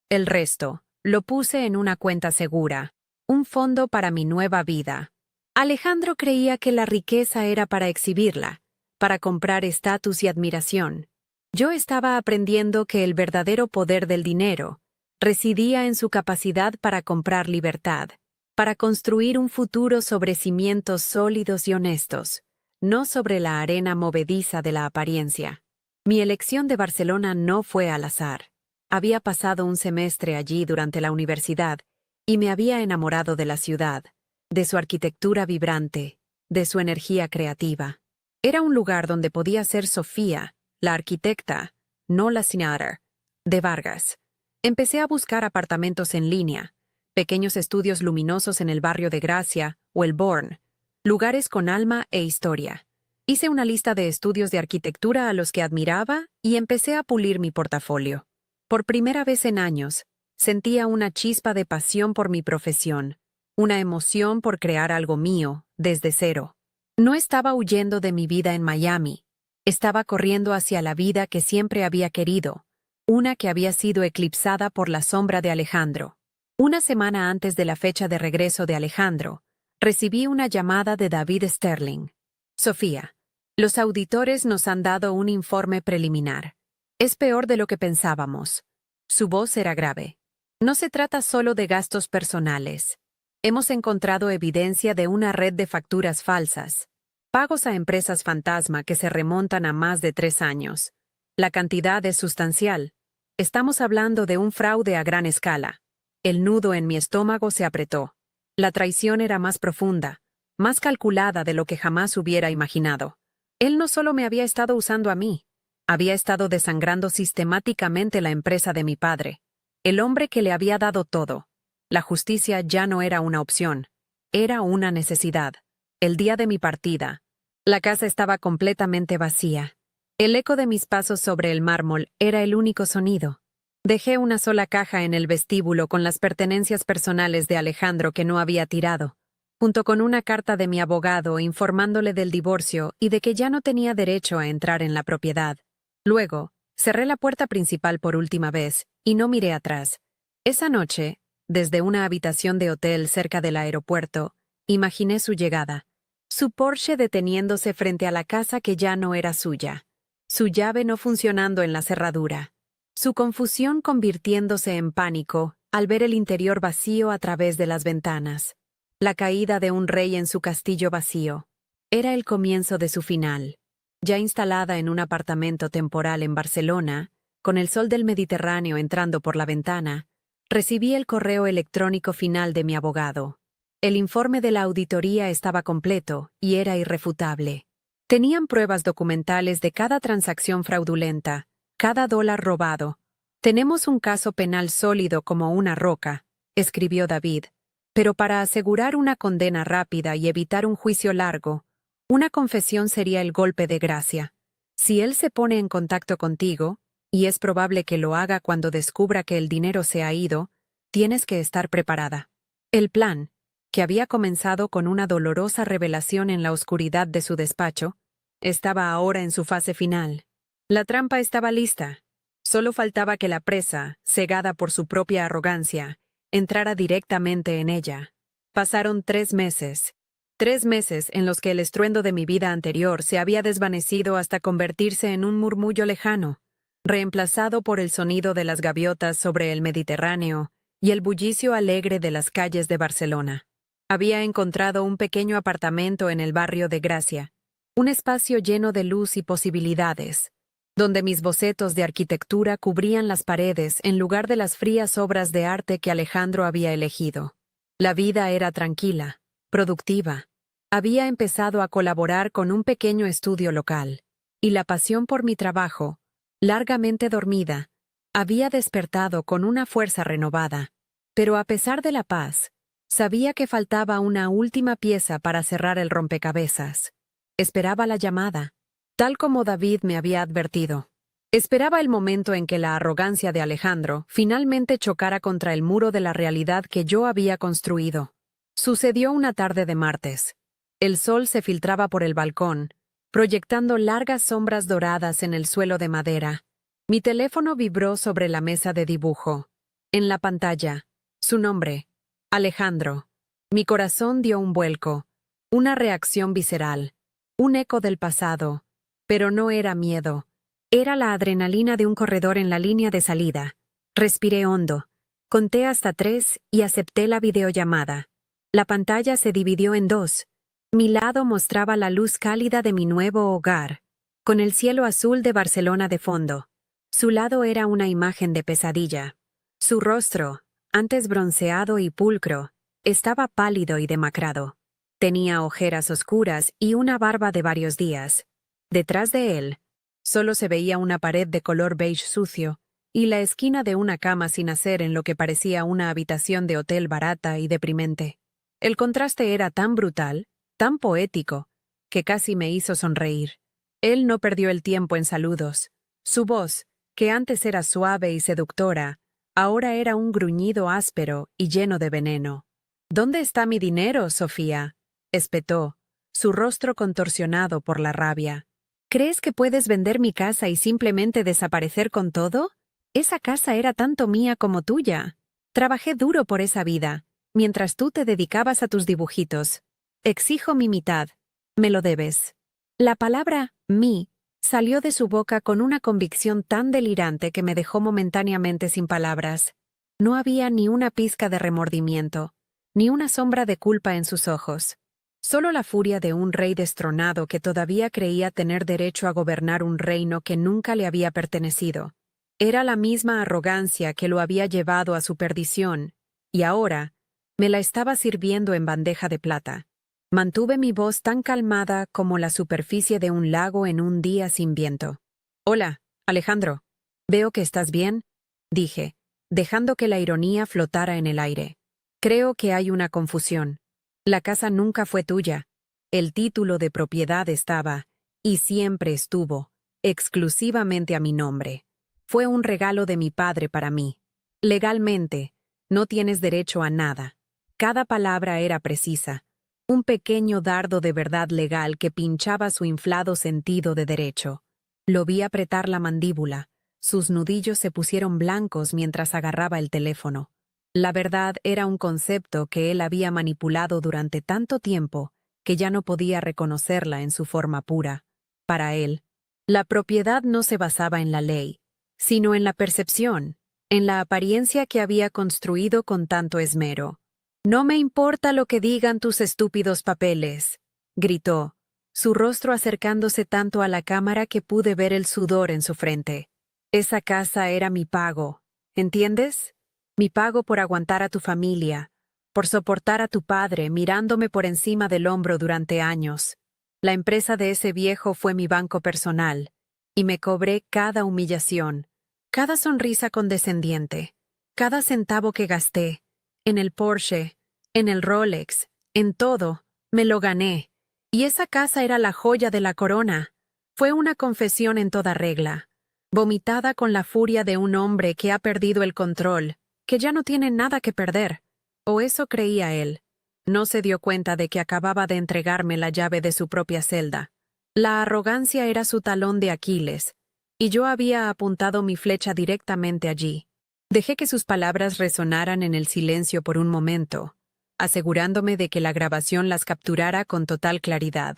El resto, lo puse en una cuenta segura, un fondo para mi nueva vida. Alejandro creía que la riqueza era para exhibirla, para comprar estatus y admiración. Yo estaba aprendiendo que el verdadero poder del dinero residía en su capacidad para comprar libertad, para construir un futuro sobre cimientos sólidos y honestos, no sobre la arena movediza de la apariencia. Mi elección de Barcelona no fue al azar. Había pasado un semestre allí durante la universidad y me había enamorado de la ciudad, de su arquitectura vibrante, de su energía creativa. Era un lugar donde podía ser Sofía, la arquitecta, no la señora, de Vargas. Empecé a buscar apartamentos en línea, pequeños estudios luminosos en el barrio de Gracia o el Born, lugares con alma e historia. Hice una lista de estudios de arquitectura a los que admiraba y empecé a pulir mi portafolio. Por primera vez en años, sentía una chispa de pasión por mi profesión, una emoción por crear algo mío, desde cero. No estaba huyendo de mi vida en Miami, estaba corriendo hacia la vida que siempre había querido, una que había sido eclipsada por la sombra de Alejandro. Una semana antes de la fecha de regreso de Alejandro, recibí una llamada de David Sterling. Sofía, los auditores nos han dado un informe preliminar. Es peor de lo que pensábamos. Su voz era grave. No se trata solo de gastos personales. Hemos encontrado evidencia de una red de facturas falsas, pagos a empresas fantasma que se remontan a más de 3 años. La cantidad es sustancial. Estamos hablando de un fraude a gran escala. El nudo en mi estómago se apretó. La traición era más profunda, más calculada de lo que jamás hubiera imaginado. Él no solo me había estado usando a mí, había estado desangrando sistemáticamente la empresa de mi padre, el hombre que le había dado todo. La justicia ya no era una opción, era una necesidad. El día de mi partida, la casa estaba completamente vacía. El eco de mis pasos sobre el mármol era el único sonido. Dejé una sola caja en el vestíbulo con las pertenencias personales de Alejandro que no había tirado, junto con una carta de mi abogado informándole del divorcio y de que ya no tenía derecho a entrar en la propiedad. Luego, cerré la puerta principal por última vez y no miré atrás. Esa noche, desde una habitación de hotel cerca del aeropuerto, imaginé su llegada. Su Porsche deteniéndose frente a la casa que ya no era suya. Su llave no funcionando en la cerradura. Su confusión convirtiéndose en pánico al ver el interior vacío a través de las ventanas. La caída de un rey en su castillo vacío. Era el comienzo de su final. Ya instalada en un apartamento temporal en Barcelona, con el sol del Mediterráneo entrando por la ventana, recibí el correo electrónico final de mi abogado. El informe de la auditoría estaba completo y era irrefutable. Tenían pruebas documentales de cada transacción fraudulenta, cada dólar robado. Tenemos un caso penal sólido como una roca, escribió David, pero para asegurar una condena rápida y evitar un juicio largo, una confesión sería el golpe de gracia. Si él se pone en contacto contigo, y es probable que lo haga cuando descubra que el dinero se ha ido, tienes que estar preparada. El plan, que había comenzado con una dolorosa revelación en la oscuridad de su despacho, estaba ahora en su fase final. La trampa estaba lista. Solo faltaba que la presa, cegada por su propia arrogancia, entrara directamente en ella. Pasaron 3 meses. 3 meses en los que el estruendo de mi vida anterior se había desvanecido hasta convertirse en un murmullo lejano, reemplazado por el sonido de las gaviotas sobre el Mediterráneo y el bullicio alegre de las calles de Barcelona. Había encontrado un pequeño apartamento en el barrio de Gracia, un espacio lleno de luz y posibilidades, donde mis bocetos de arquitectura cubrían las paredes en lugar de las frías obras de arte que Alejandro había elegido. La vida era tranquila, productiva. Había empezado a colaborar con un pequeño estudio local, y la pasión por mi trabajo, largamente dormida, había despertado con una fuerza renovada. Pero a pesar de la paz, sabía que faltaba una última pieza para cerrar el rompecabezas. Esperaba la llamada, tal como David me había advertido. Esperaba el momento en que la arrogancia de Alejandro finalmente chocara contra el muro de la realidad que yo había construido. Sucedió una tarde de martes. El sol se filtraba por el balcón, proyectando largas sombras doradas en el suelo de madera. Mi teléfono vibró sobre la mesa de dibujo. En la pantalla, su nombre, Alejandro. Mi corazón dio un vuelco, una reacción visceral, un eco del pasado. Pero no era miedo. Era la adrenalina de un corredor en la línea de salida. Respiré hondo. Conté hasta 3 y acepté la videollamada. La pantalla se dividió en dos. Mi lado mostraba la luz cálida de mi nuevo hogar, con el cielo azul de Barcelona de fondo. Su lado era una imagen de pesadilla. Su rostro, antes bronceado y pulcro, estaba pálido y demacrado. Tenía ojeras oscuras y una barba de varios días. Detrás de él, solo se veía una pared de color beige sucio y la esquina de una cama sin hacer en lo que parecía una habitación de hotel barata y deprimente. El contraste era tan brutal, tan poético, que casi me hizo sonreír. Él no perdió el tiempo en saludos. Su voz, que antes era suave y seductora, ahora era un gruñido áspero y lleno de veneno. ¿Dónde está mi dinero, Sofía?, espetó, su rostro contorsionado por la rabia. ¿Crees que puedes vender mi casa y simplemente desaparecer con todo? Esa casa era tanto mía como tuya. Trabajé duro por esa vida, mientras tú te dedicabas a tus dibujitos. Exijo mi mitad. Me lo debes. La palabra «mí» salió de su boca con una convicción tan delirante que me dejó momentáneamente sin palabras. No había ni una pizca de remordimiento, ni una sombra de culpa en sus ojos. Solo la furia de un rey destronado que todavía creía tener derecho a gobernar un reino que nunca le había pertenecido. Era la misma arrogancia que lo había llevado a su perdición, y ahora me la estaba sirviendo en bandeja de plata. Mantuve mi voz tan calmada como la superficie de un lago en un día sin viento. «Hola, Alejandro. Veo que estás bien», dije, dejando que la ironía flotara en el aire. «Creo que hay una confusión. La casa nunca fue tuya. El título de propiedad estaba, y siempre estuvo, exclusivamente a mi nombre. Fue un regalo de mi padre para mí. Legalmente, no tienes derecho a nada». Cada palabra era precisa. Un pequeño dardo de verdad legal que pinchaba su inflado sentido de derecho. Lo vi apretar la mandíbula. Sus nudillos se pusieron blancos mientras agarraba el teléfono. La verdad era un concepto que él había manipulado durante tanto tiempo que ya no podía reconocerla en su forma pura. Para él, la propiedad no se basaba en la ley, sino en la percepción, en la apariencia que había construido con tanto esmero. «No me importa lo que digan tus estúpidos papeles», gritó, su rostro acercándose tanto a la cámara que pude ver el sudor en su frente. «Esa casa era mi pago, ¿entiendes? Mi pago por aguantar a tu familia, por soportar a tu padre mirándome por encima del hombro durante años. La empresa de ese viejo fue mi banco personal, y me cobré cada humillación, cada sonrisa condescendiente, cada centavo que gasté, en el Porsche, en el Rolex, en todo, me lo gané. Y esa casa era la joya de la corona. Fue una confesión en toda regla, vomitada con la furia de un hombre que ha perdido el control, que ya no tiene nada que perder. O eso creía él. No se dio cuenta de que acababa de entregarme la llave de su propia celda. La arrogancia era su talón de Aquiles, y yo había apuntado mi flecha directamente allí. Dejé que sus palabras resonaran en el silencio por un momento, asegurándome de que la grabación las capturara con total claridad.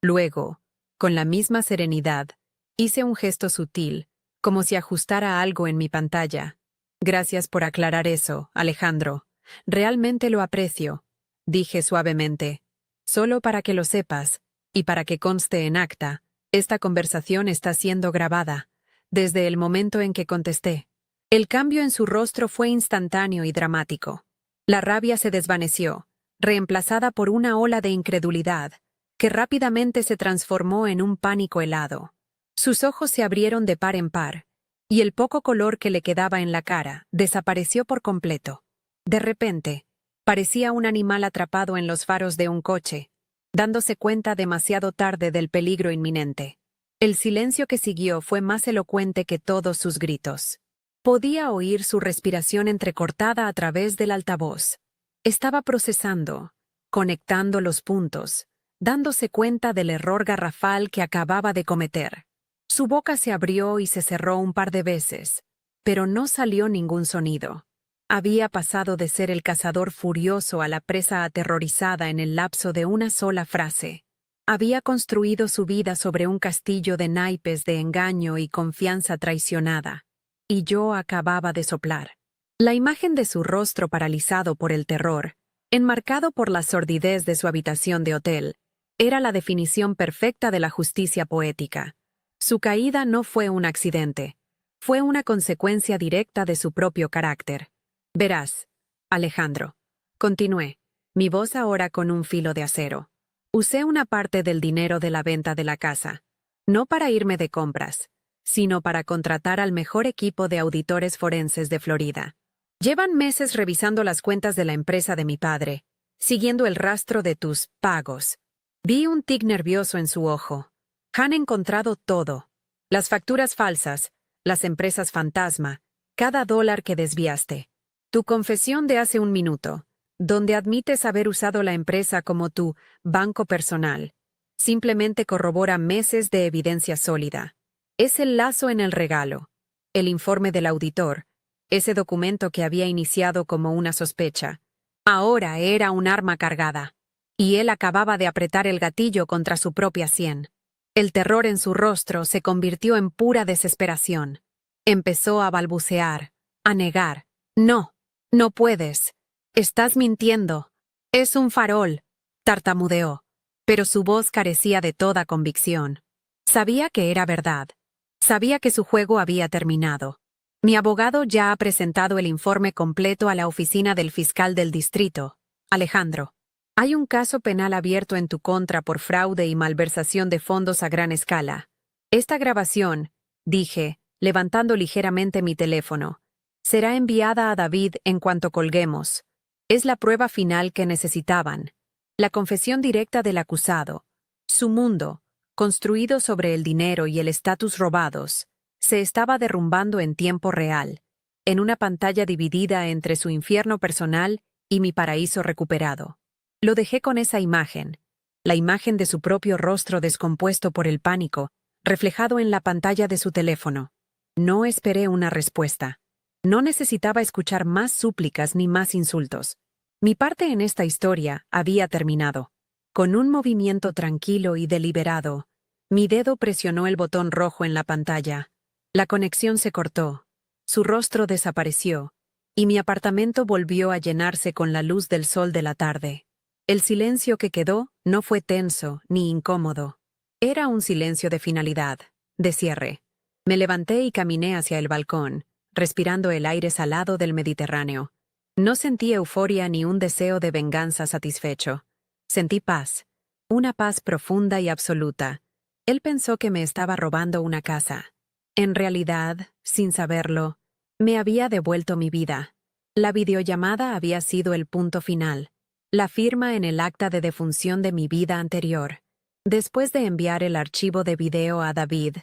Luego, con la misma serenidad, hice un gesto sutil, como si ajustara algo en mi pantalla. «Gracias por aclarar eso, Alejandro. Realmente lo aprecio», dije suavemente. «Solo para que lo sepas, y para que conste en acta, esta conversación está siendo grabada, desde el momento en que contesté». El cambio en su rostro fue instantáneo y dramático. La rabia se desvaneció, reemplazada por una ola de incredulidad, que rápidamente se transformó en un pánico helado. Sus ojos se abrieron de par en par, y el poco color que le quedaba en la cara desapareció por completo. De repente, parecía un animal atrapado en los faros de un coche, dándose cuenta demasiado tarde del peligro inminente. El silencio que siguió fue más elocuente que todos sus gritos. Podía oír su respiración entrecortada a través del altavoz. Estaba procesando, conectando los puntos, dándose cuenta del error garrafal que acababa de cometer. Su boca se abrió y se cerró un par de veces, pero no salió ningún sonido. Había pasado de ser el cazador furioso a la presa aterrorizada en el lapso de una sola frase. Había construido su vida sobre un castillo de naipes de engaño y confianza traicionada. Y yo acababa de soplar. La imagen de su rostro paralizado por el terror, enmarcado por la sordidez de su habitación de hotel, era la definición perfecta de la justicia poética. Su caída no fue un accidente, fue una consecuencia directa de su propio carácter. Verás, Alejandro, continué, mi voz ahora con un filo de acero. Usé una parte del dinero de la venta de la casa, no para irme de compras, sino para contratar al mejor equipo de auditores forenses de Florida. Llevan meses revisando las cuentas de la empresa de mi padre, siguiendo el rastro de tus pagos. Vi un tic nervioso en su ojo. Han encontrado todo. Las facturas falsas, las empresas fantasma, cada dólar que desviaste. Tu confesión de hace un minuto, donde admites haber usado la empresa como tu banco personal, simplemente corrobora meses de evidencia sólida. Es el lazo en el regalo, el informe del auditor, ese documento que había iniciado como una sospecha. Ahora era un arma cargada, y él acababa de apretar el gatillo contra su propia sien. El terror en su rostro se convirtió en pura desesperación. Empezó a balbucear, a negar. No, no puedes. Estás mintiendo. Es un farol, tartamudeó, pero su voz carecía de toda convicción. Sabía que era verdad. Sabía que su juego había terminado. Mi abogado ya ha presentado el informe completo a la oficina del fiscal del distrito. Alejandro, hay un caso penal abierto en tu contra por fraude y malversación de fondos a gran escala. Esta grabación, dije, levantando ligeramente mi teléfono, será enviada a David en cuanto colguemos. Es la prueba final que necesitaban. La confesión directa del acusado. Su mundo, construido sobre el dinero y el estatus robados, se estaba derrumbando en tiempo real, en una pantalla dividida entre su infierno personal y mi paraíso recuperado. Lo dejé con esa imagen, la imagen de su propio rostro descompuesto por el pánico, reflejado en la pantalla de su teléfono. No esperé una respuesta. No necesitaba escuchar más súplicas ni más insultos. Mi parte en esta historia había terminado. Con un movimiento tranquilo y deliberado, mi dedo presionó el botón rojo en la pantalla. La conexión se cortó, su rostro desapareció, y mi apartamento volvió a llenarse con la luz del sol de la tarde. El silencio que quedó no fue tenso ni incómodo. Era un silencio de finalidad, de cierre. Me levanté y caminé hacia el balcón, respirando el aire salado del Mediterráneo. No sentí euforia ni un deseo de venganza satisfecho. Sentí paz, una paz profunda y absoluta. Él pensó que me estaba robando una casa. En realidad, sin saberlo, me había devuelto mi vida. La videollamada había sido el punto final, la firma en el acta de defunción de mi vida anterior. Después de enviar el archivo de video a David,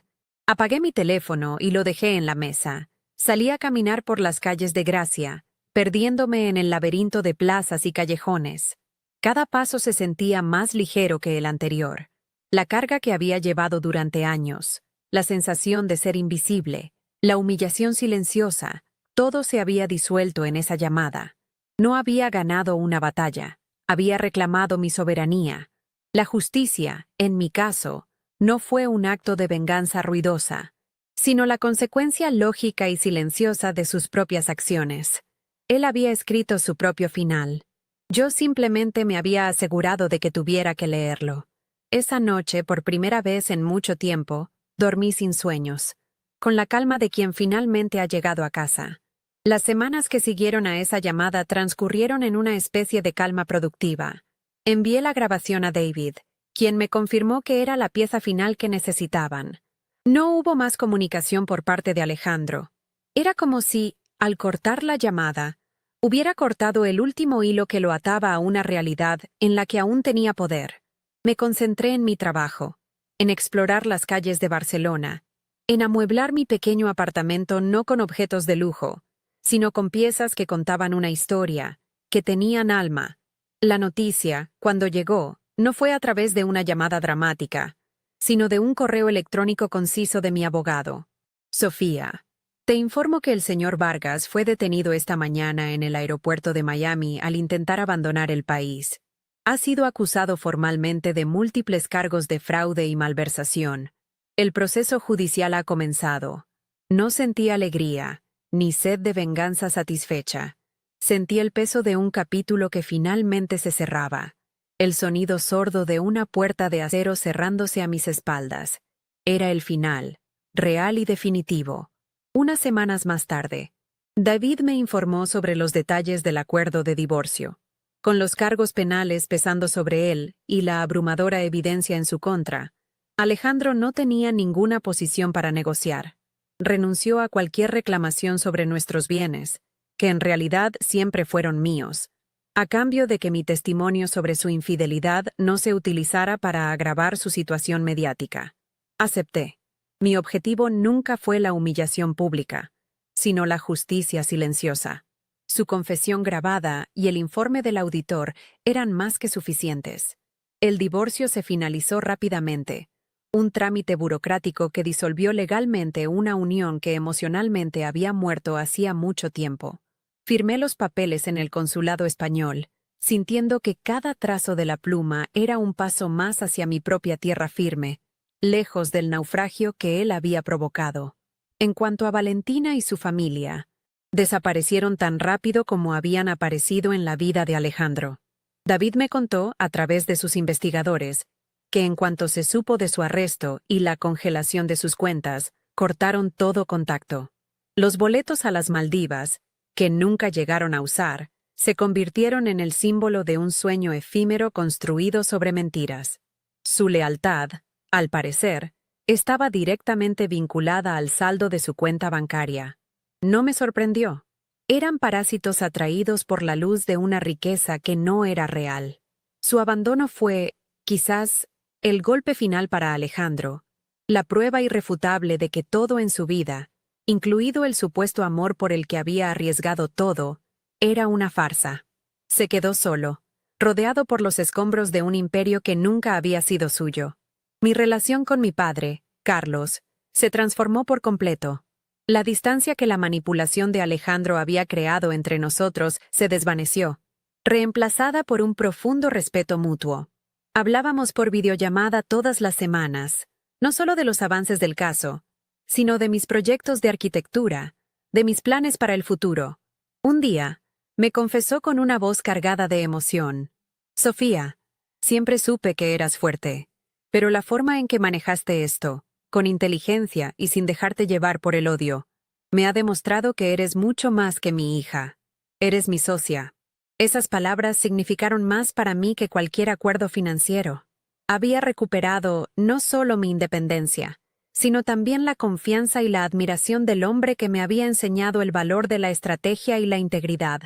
apagué mi teléfono y lo dejé en la mesa. Salí a caminar por las calles de Gracia, perdiéndome en el laberinto de plazas y callejones. Cada paso se sentía más ligero que el anterior. La carga que había llevado durante años, la sensación de ser invisible, la humillación silenciosa, todo se había disuelto en esa llamada. No había ganado una batalla, había reclamado mi soberanía. La justicia, en mi caso, no fue un acto de venganza ruidosa, sino la consecuencia lógica y silenciosa de sus propias acciones. Él había escrito su propio final. Yo simplemente me había asegurado de que tuviera que leerlo. Esa noche, por primera vez en mucho tiempo, dormí sin sueños, con la calma de quien finalmente ha llegado a casa. Las semanas que siguieron a esa llamada transcurrieron en una especie de calma productiva. Envié la grabación a David, quien me confirmó que era la pieza final que necesitaban. No hubo más comunicación por parte de Alejandro. Era como si, al cortar la llamada, hubiera cortado el último hilo que lo ataba a una realidad en la que aún tenía poder. Me concentré en mi trabajo, en explorar las calles de Barcelona, en amueblar mi pequeño apartamento no con objetos de lujo, sino con piezas que contaban una historia, que tenían alma. La noticia, cuando llegó, no fue a través de una llamada dramática, sino de un correo electrónico conciso de mi abogado. Sofía, te informo que el señor Vargas fue detenido esta mañana en el aeropuerto de Miami al intentar abandonar el país. Ha sido acusado formalmente de múltiples cargos de fraude y malversación. El proceso judicial ha comenzado. No sentí alegría, ni sed de venganza satisfecha. Sentí el peso de un capítulo que finalmente se cerraba. El sonido sordo de una puerta de acero cerrándose a mis espaldas. Era el final, real y definitivo. Unas semanas más tarde, David me informó sobre los detalles del acuerdo de divorcio. Con los cargos penales pesando sobre él y la abrumadora evidencia en su contra, Alejandro no tenía ninguna posición para negociar. Renunció a cualquier reclamación sobre nuestros bienes, que en realidad siempre fueron míos, a cambio de que mi testimonio sobre su infidelidad no se utilizara para agravar su situación mediática. Acepté. Mi objetivo nunca fue la humillación pública, sino la justicia silenciosa. Su confesión grabada y el informe del auditor eran más que suficientes. El divorcio se finalizó rápidamente, un trámite burocrático que disolvió legalmente una unión que emocionalmente había muerto hacía mucho tiempo. Firmé los papeles en el consulado español, sintiendo que cada trazo de la pluma era un paso más hacia mi propia tierra firme, lejos del naufragio que él había provocado. En cuanto a Valentina y su familia, desaparecieron tan rápido como habían aparecido en la vida de Alejandro. David me contó, a través de sus investigadores, que en cuanto se supo de su arresto y la congelación de sus cuentas, cortaron todo contacto. Los boletos a las Maldivas, que nunca llegaron a usar, se convirtieron en el símbolo de un sueño efímero construido sobre mentiras. Su lealtad, al parecer, estaba directamente vinculada al saldo de su cuenta bancaria. No me sorprendió. Eran parásitos atraídos por la luz de una riqueza que no era real. Su abandono fue, quizás, el golpe final para Alejandro, la prueba irrefutable de que todo en su vida, incluido el supuesto amor por el que había arriesgado todo, era una farsa. Se quedó solo, rodeado por los escombros de un imperio que nunca había sido suyo. Mi relación con mi padre, Carlos, se transformó por completo. La distancia que la manipulación de Alejandro había creado entre nosotros se desvaneció, reemplazada por un profundo respeto mutuo. Hablábamos por videollamada todas las semanas, no solo de los avances del caso, sino de mis proyectos de arquitectura, de mis planes para el futuro. Un día, me confesó con una voz cargada de emoción: Sofía, siempre supe que eras fuerte, pero la forma en que manejaste esto, con inteligencia y sin dejarte llevar por el odio, me ha demostrado que eres mucho más que mi hija. Eres mi socia. Esas palabras significaron más para mí que cualquier acuerdo financiero. Había recuperado no solo mi independencia, sino también la confianza y la admiración del hombre que me había enseñado el valor de la estrategia y la integridad.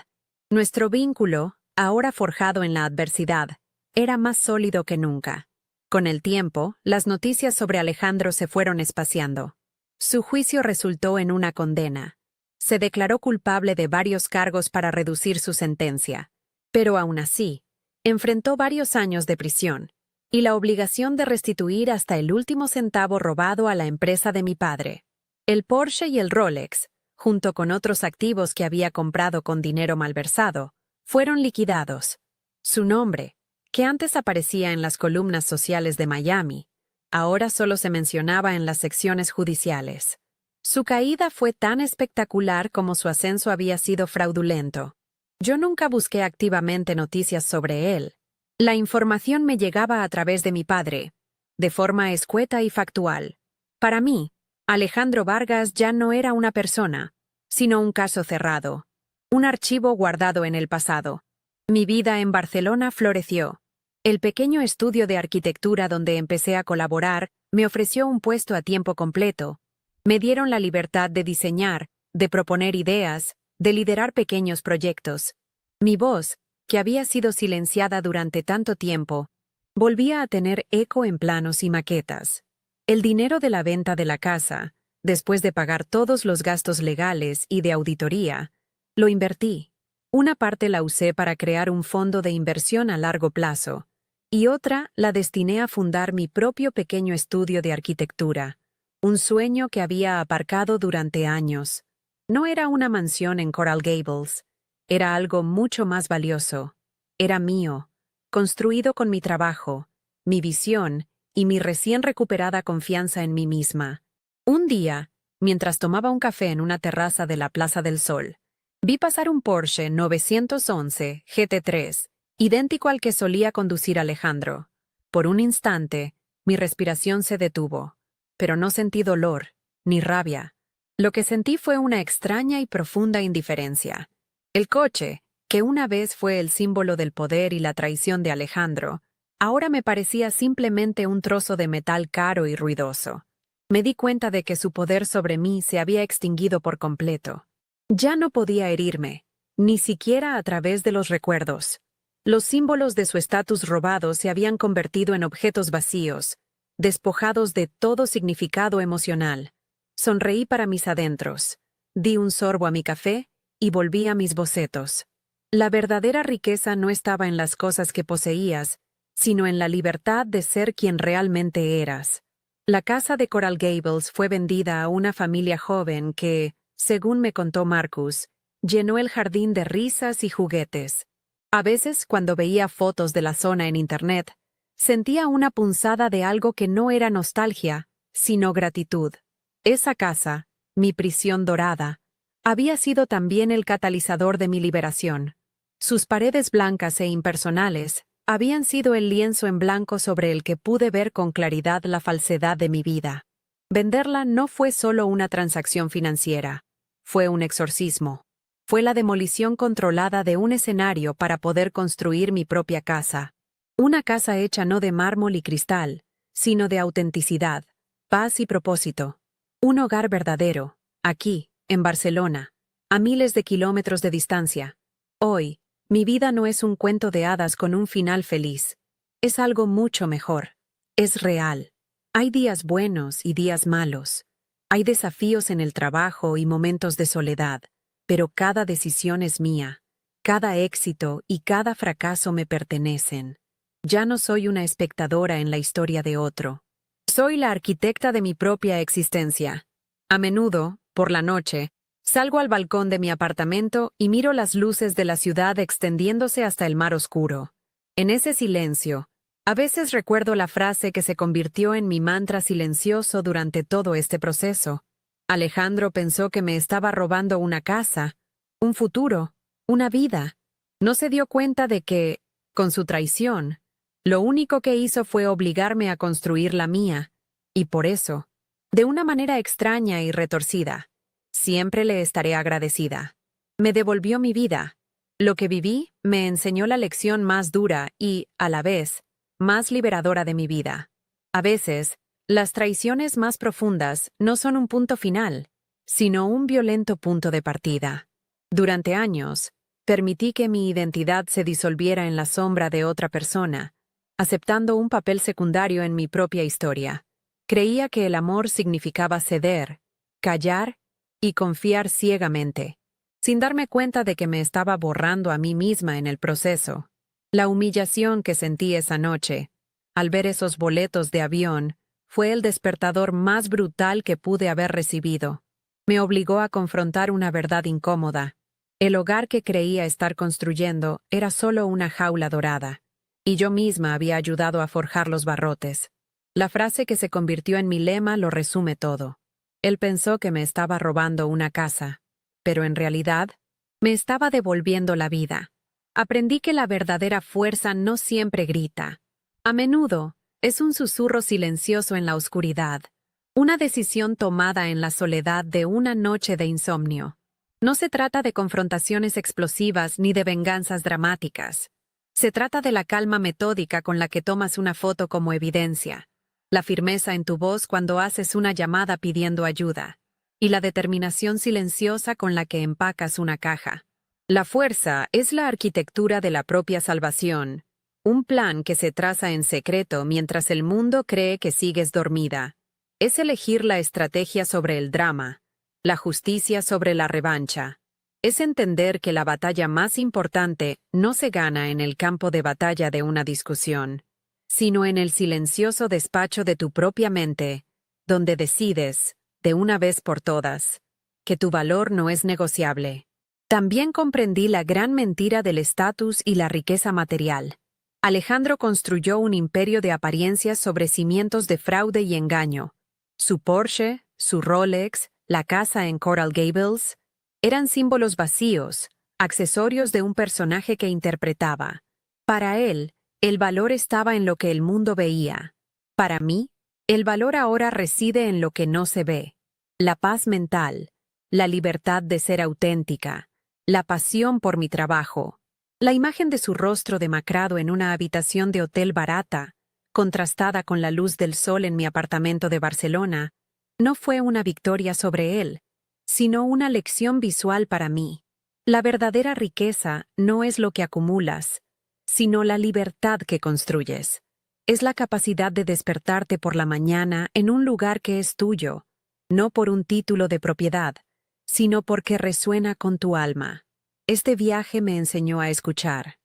Nuestro vínculo, ahora forjado en la adversidad, era más sólido que nunca. Con el tiempo, las noticias sobre Alejandro se fueron espaciando. Su juicio resultó en una condena. Se declaró culpable de varios cargos para reducir su sentencia, pero aún así, enfrentó varios años de prisión y la obligación de restituir hasta el último centavo robado a la empresa de mi padre. El Porsche y el Rolex, junto con otros activos que había comprado con dinero malversado, fueron liquidados. Su nombre, que antes aparecía en las columnas sociales de Miami, ahora solo se mencionaba en las secciones judiciales. Su caída fue tan espectacular como su ascenso había sido fraudulento. Yo nunca busqué activamente noticias sobre él. La información me llegaba a través de mi padre, de forma escueta y factual. Para mí, Alejandro Vargas ya no era una persona, sino un caso cerrado, un archivo guardado en el pasado. Mi vida en Barcelona floreció. El pequeño estudio de arquitectura donde empecé a colaborar me ofreció un puesto a tiempo completo. Me dieron la libertad de diseñar, de proponer ideas, de liderar pequeños proyectos. Mi voz, que había sido silenciada durante tanto tiempo, volvía a tener eco en planos y maquetas. El dinero de la venta de la casa, después de pagar todos los gastos legales y de auditoría, lo invertí. Una parte la usé para crear un fondo de inversión a largo plazo, y otra la destiné a fundar mi propio pequeño estudio de arquitectura, un sueño que había aparcado durante años. No era una mansión en Coral Gables, era algo mucho más valioso. Era mío, construido con mi trabajo, mi visión y mi recién recuperada confianza en mí misma. Un día, mientras tomaba un café en una terraza de la Plaza del Sol. Vi pasar un Porsche 911 GT3, idéntico al que solía conducir Alejandro. Por un instante, mi respiración se detuvo, pero no sentí dolor, ni rabia. Lo que sentí fue una extraña y profunda indiferencia. El coche, que una vez fue el símbolo del poder y la traición de Alejandro, ahora me parecía simplemente un trozo de metal caro y ruidoso. Me di cuenta de que su poder sobre mí se había extinguido por completo. Ya no podía herirme, ni siquiera a través de los recuerdos. Los símbolos de su estatus robado se habían convertido en objetos vacíos, despojados de todo significado emocional. Sonreí para mis adentros, di un sorbo a mi café y volví a mis bocetos. La verdadera riqueza no estaba en las cosas que poseías, sino en la libertad de ser quien realmente eras. La casa de Coral Gables fue vendida a una familia joven que, según me contó Marcus, llenó el jardín de risas y juguetes. A veces, cuando veía fotos de la zona en Internet, sentía una punzada de algo que no era nostalgia, sino gratitud. Esa casa, mi prisión dorada, había sido también el catalizador de mi liberación. Sus paredes blancas e impersonales habían sido el lienzo en blanco sobre el que pude ver con claridad la falsedad de mi vida. Venderla no fue solo una transacción financiera, fue un exorcismo. Fue la demolición controlada de un escenario para poder construir mi propia casa. Una casa hecha no de mármol y cristal, sino de autenticidad, paz y propósito. Un hogar verdadero, aquí, en Barcelona, a miles de kilómetros de distancia. Hoy, mi vida no es un cuento de hadas con un final feliz. Es algo mucho mejor. Es real. Hay días buenos y días malos. Hay desafíos en el trabajo y momentos de soledad. Pero cada decisión es mía. Cada éxito y cada fracaso me pertenecen. Ya no soy una espectadora en la historia de otro. Soy la arquitecta de mi propia existencia. A menudo, por la noche, salgo al balcón de mi apartamento y miro las luces de la ciudad extendiéndose hasta el mar oscuro. En ese silencio, a veces recuerdo la frase que se convirtió en mi mantra silencioso durante todo este proceso. Alejandro pensó que me estaba robando una casa, un futuro, una vida. No se dio cuenta de que, con su traición, lo único que hizo fue obligarme a construir la mía, y por eso, de una manera extraña y retorcida, siempre le estaré agradecida. Me devolvió mi vida. Lo que viví me enseñó la lección más dura y, a la vez, más liberadora de mi vida. A veces, las traiciones más profundas no son un punto final, sino un violento punto de partida. Durante años, permití que mi identidad se disolviera en la sombra de otra persona, aceptando un papel secundario en mi propia historia. Creía que el amor significaba ceder, callar y confiar ciegamente, sin darme cuenta de que me estaba borrando a mí misma en el proceso. La humillación que sentí esa noche, al ver esos boletos de avión, fue el despertador más brutal que pude haber recibido. Me obligó a confrontar una verdad incómoda. El hogar que creía estar construyendo era solo una jaula dorada, y yo misma había ayudado a forjar los barrotes. La frase que se convirtió en mi lema lo resume todo. Él pensó que me estaba robando una casa, pero en realidad, me estaba devolviendo la vida. Aprendí que la verdadera fuerza no siempre grita. A menudo, es un susurro silencioso en la oscuridad, una decisión tomada en la soledad de una noche de insomnio. No se trata de confrontaciones explosivas ni de venganzas dramáticas. Se trata de la calma metódica con la que tomas una foto como evidencia, la firmeza en tu voz cuando haces una llamada pidiendo ayuda, y la determinación silenciosa con la que empacas una caja. La fuerza es la arquitectura de la propia salvación, un plan que se traza en secreto mientras el mundo cree que sigues dormida. Es elegir la estrategia sobre el drama, la justicia sobre la revancha. Es entender que la batalla más importante no se gana en el campo de batalla de una discusión, sino en el silencioso despacho de tu propia mente, donde decides, de una vez por todas, que tu valor no es negociable. También comprendí la gran mentira del estatus y la riqueza material. Alejandro construyó un imperio de apariencias sobre cimientos de fraude y engaño. Su Porsche, su Rolex, la casa en Coral Gables, eran símbolos vacíos, accesorios de un personaje que interpretaba. Para él, el valor estaba en lo que el mundo veía. Para mí, el valor ahora reside en lo que no se ve. La paz mental, la libertad de ser auténtica, la pasión por mi trabajo. La imagen de su rostro demacrado en una habitación de hotel barata, contrastada con la luz del sol en mi apartamento de Barcelona, no fue una victoria sobre él, sino una lección visual para mí. La verdadera riqueza no es lo que acumulas, sino la libertad que construyes. Es la capacidad de despertarte por la mañana en un lugar que es tuyo, no por un título de propiedad, sino porque resuena con tu alma. Este viaje me enseñó a escuchar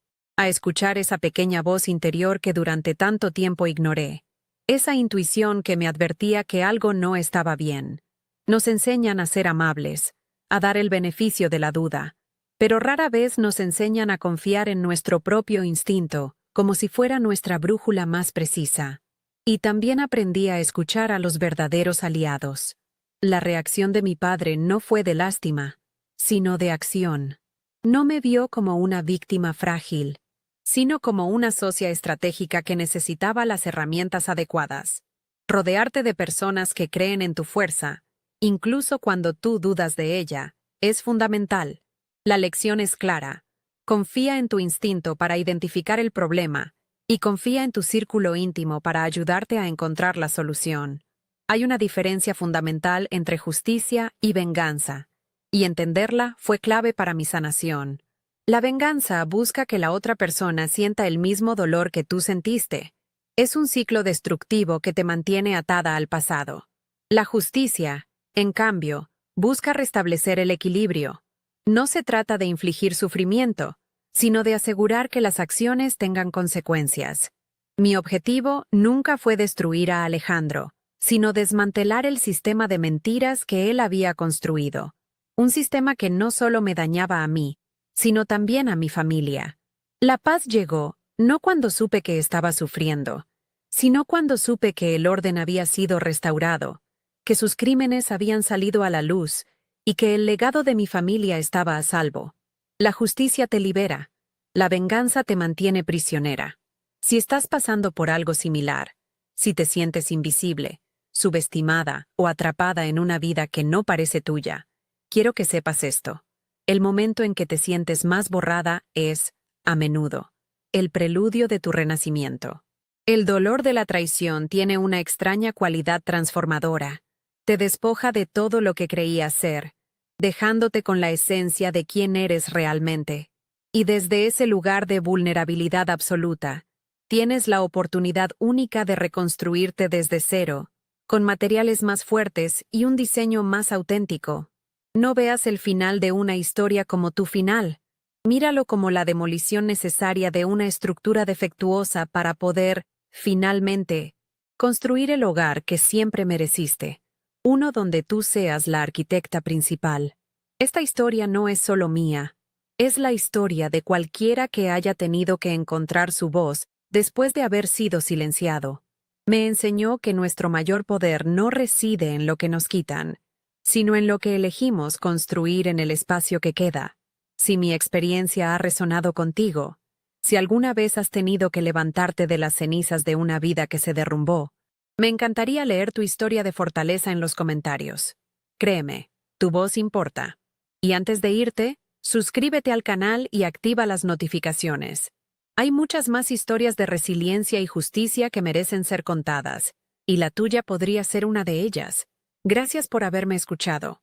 esa pequeña voz interior que durante tanto tiempo ignoré, esa intuición que me advertía que algo no estaba bien. Nos enseñan a ser amables, a dar el beneficio de la duda, pero rara vez nos enseñan a confiar en nuestro propio instinto, como si fuera nuestra brújula más precisa. Y también aprendí a escuchar a los verdaderos aliados. La reacción de mi padre no fue de lástima, sino de acción. No me vio como una víctima frágil, sino como una socia estratégica que necesitaba las herramientas adecuadas. Rodearte de personas que creen en tu fuerza, incluso cuando tú dudas de ella, es fundamental. La lección es clara. Confía en tu instinto para identificar el problema y confía en tu círculo íntimo para ayudarte a encontrar la solución. Hay una diferencia fundamental entre justicia y venganza, y entenderla fue clave para mi sanación. La venganza busca que la otra persona sienta el mismo dolor que tú sentiste. Es un ciclo destructivo que te mantiene atada al pasado. La justicia, en cambio, busca restablecer el equilibrio. No se trata de infligir sufrimiento, sino de asegurar que las acciones tengan consecuencias. Mi objetivo nunca fue destruir a Alejandro, sino desmantelar el sistema de mentiras que él había construido. Un sistema que no solo me dañaba a mí, sino también a mi familia. La paz llegó, no cuando supe que estaba sufriendo, sino cuando supe que el orden había sido restaurado, que sus crímenes habían salido a la luz y que el legado de mi familia estaba a salvo. La justicia te libera, la venganza te mantiene prisionera. Si estás pasando por algo similar, si te sientes invisible, subestimada o atrapada en una vida que no parece tuya, quiero que sepas esto. El momento en que te sientes más borrada es, a menudo, el preludio de tu renacimiento. El dolor de la traición tiene una extraña cualidad transformadora. Te despoja de todo lo que creías ser, dejándote con la esencia de quién eres realmente. Y desde ese lugar de vulnerabilidad absoluta, tienes la oportunidad única de reconstruirte desde cero, con materiales más fuertes y un diseño más auténtico. No veas el final de una historia como tu final. Míralo como la demolición necesaria de una estructura defectuosa para poder, finalmente, construir el hogar que siempre mereciste. Uno donde tú seas la arquitecta principal. Esta historia no es solo mía. Es la historia de cualquiera que haya tenido que encontrar su voz después de haber sido silenciado. Me enseñó que nuestro mayor poder no reside en lo que nos quitan, sino en lo que elegimos construir en el espacio que queda. Si mi experiencia ha resonado contigo, si alguna vez has tenido que levantarte de las cenizas de una vida que se derrumbó, me encantaría leer tu historia de fortaleza en los comentarios. Créeme, tu voz importa. Y antes de irte, suscríbete al canal y activa las notificaciones. Hay muchas más historias de resiliencia y justicia que merecen ser contadas, y la tuya podría ser una de ellas. Gracias por haberme escuchado.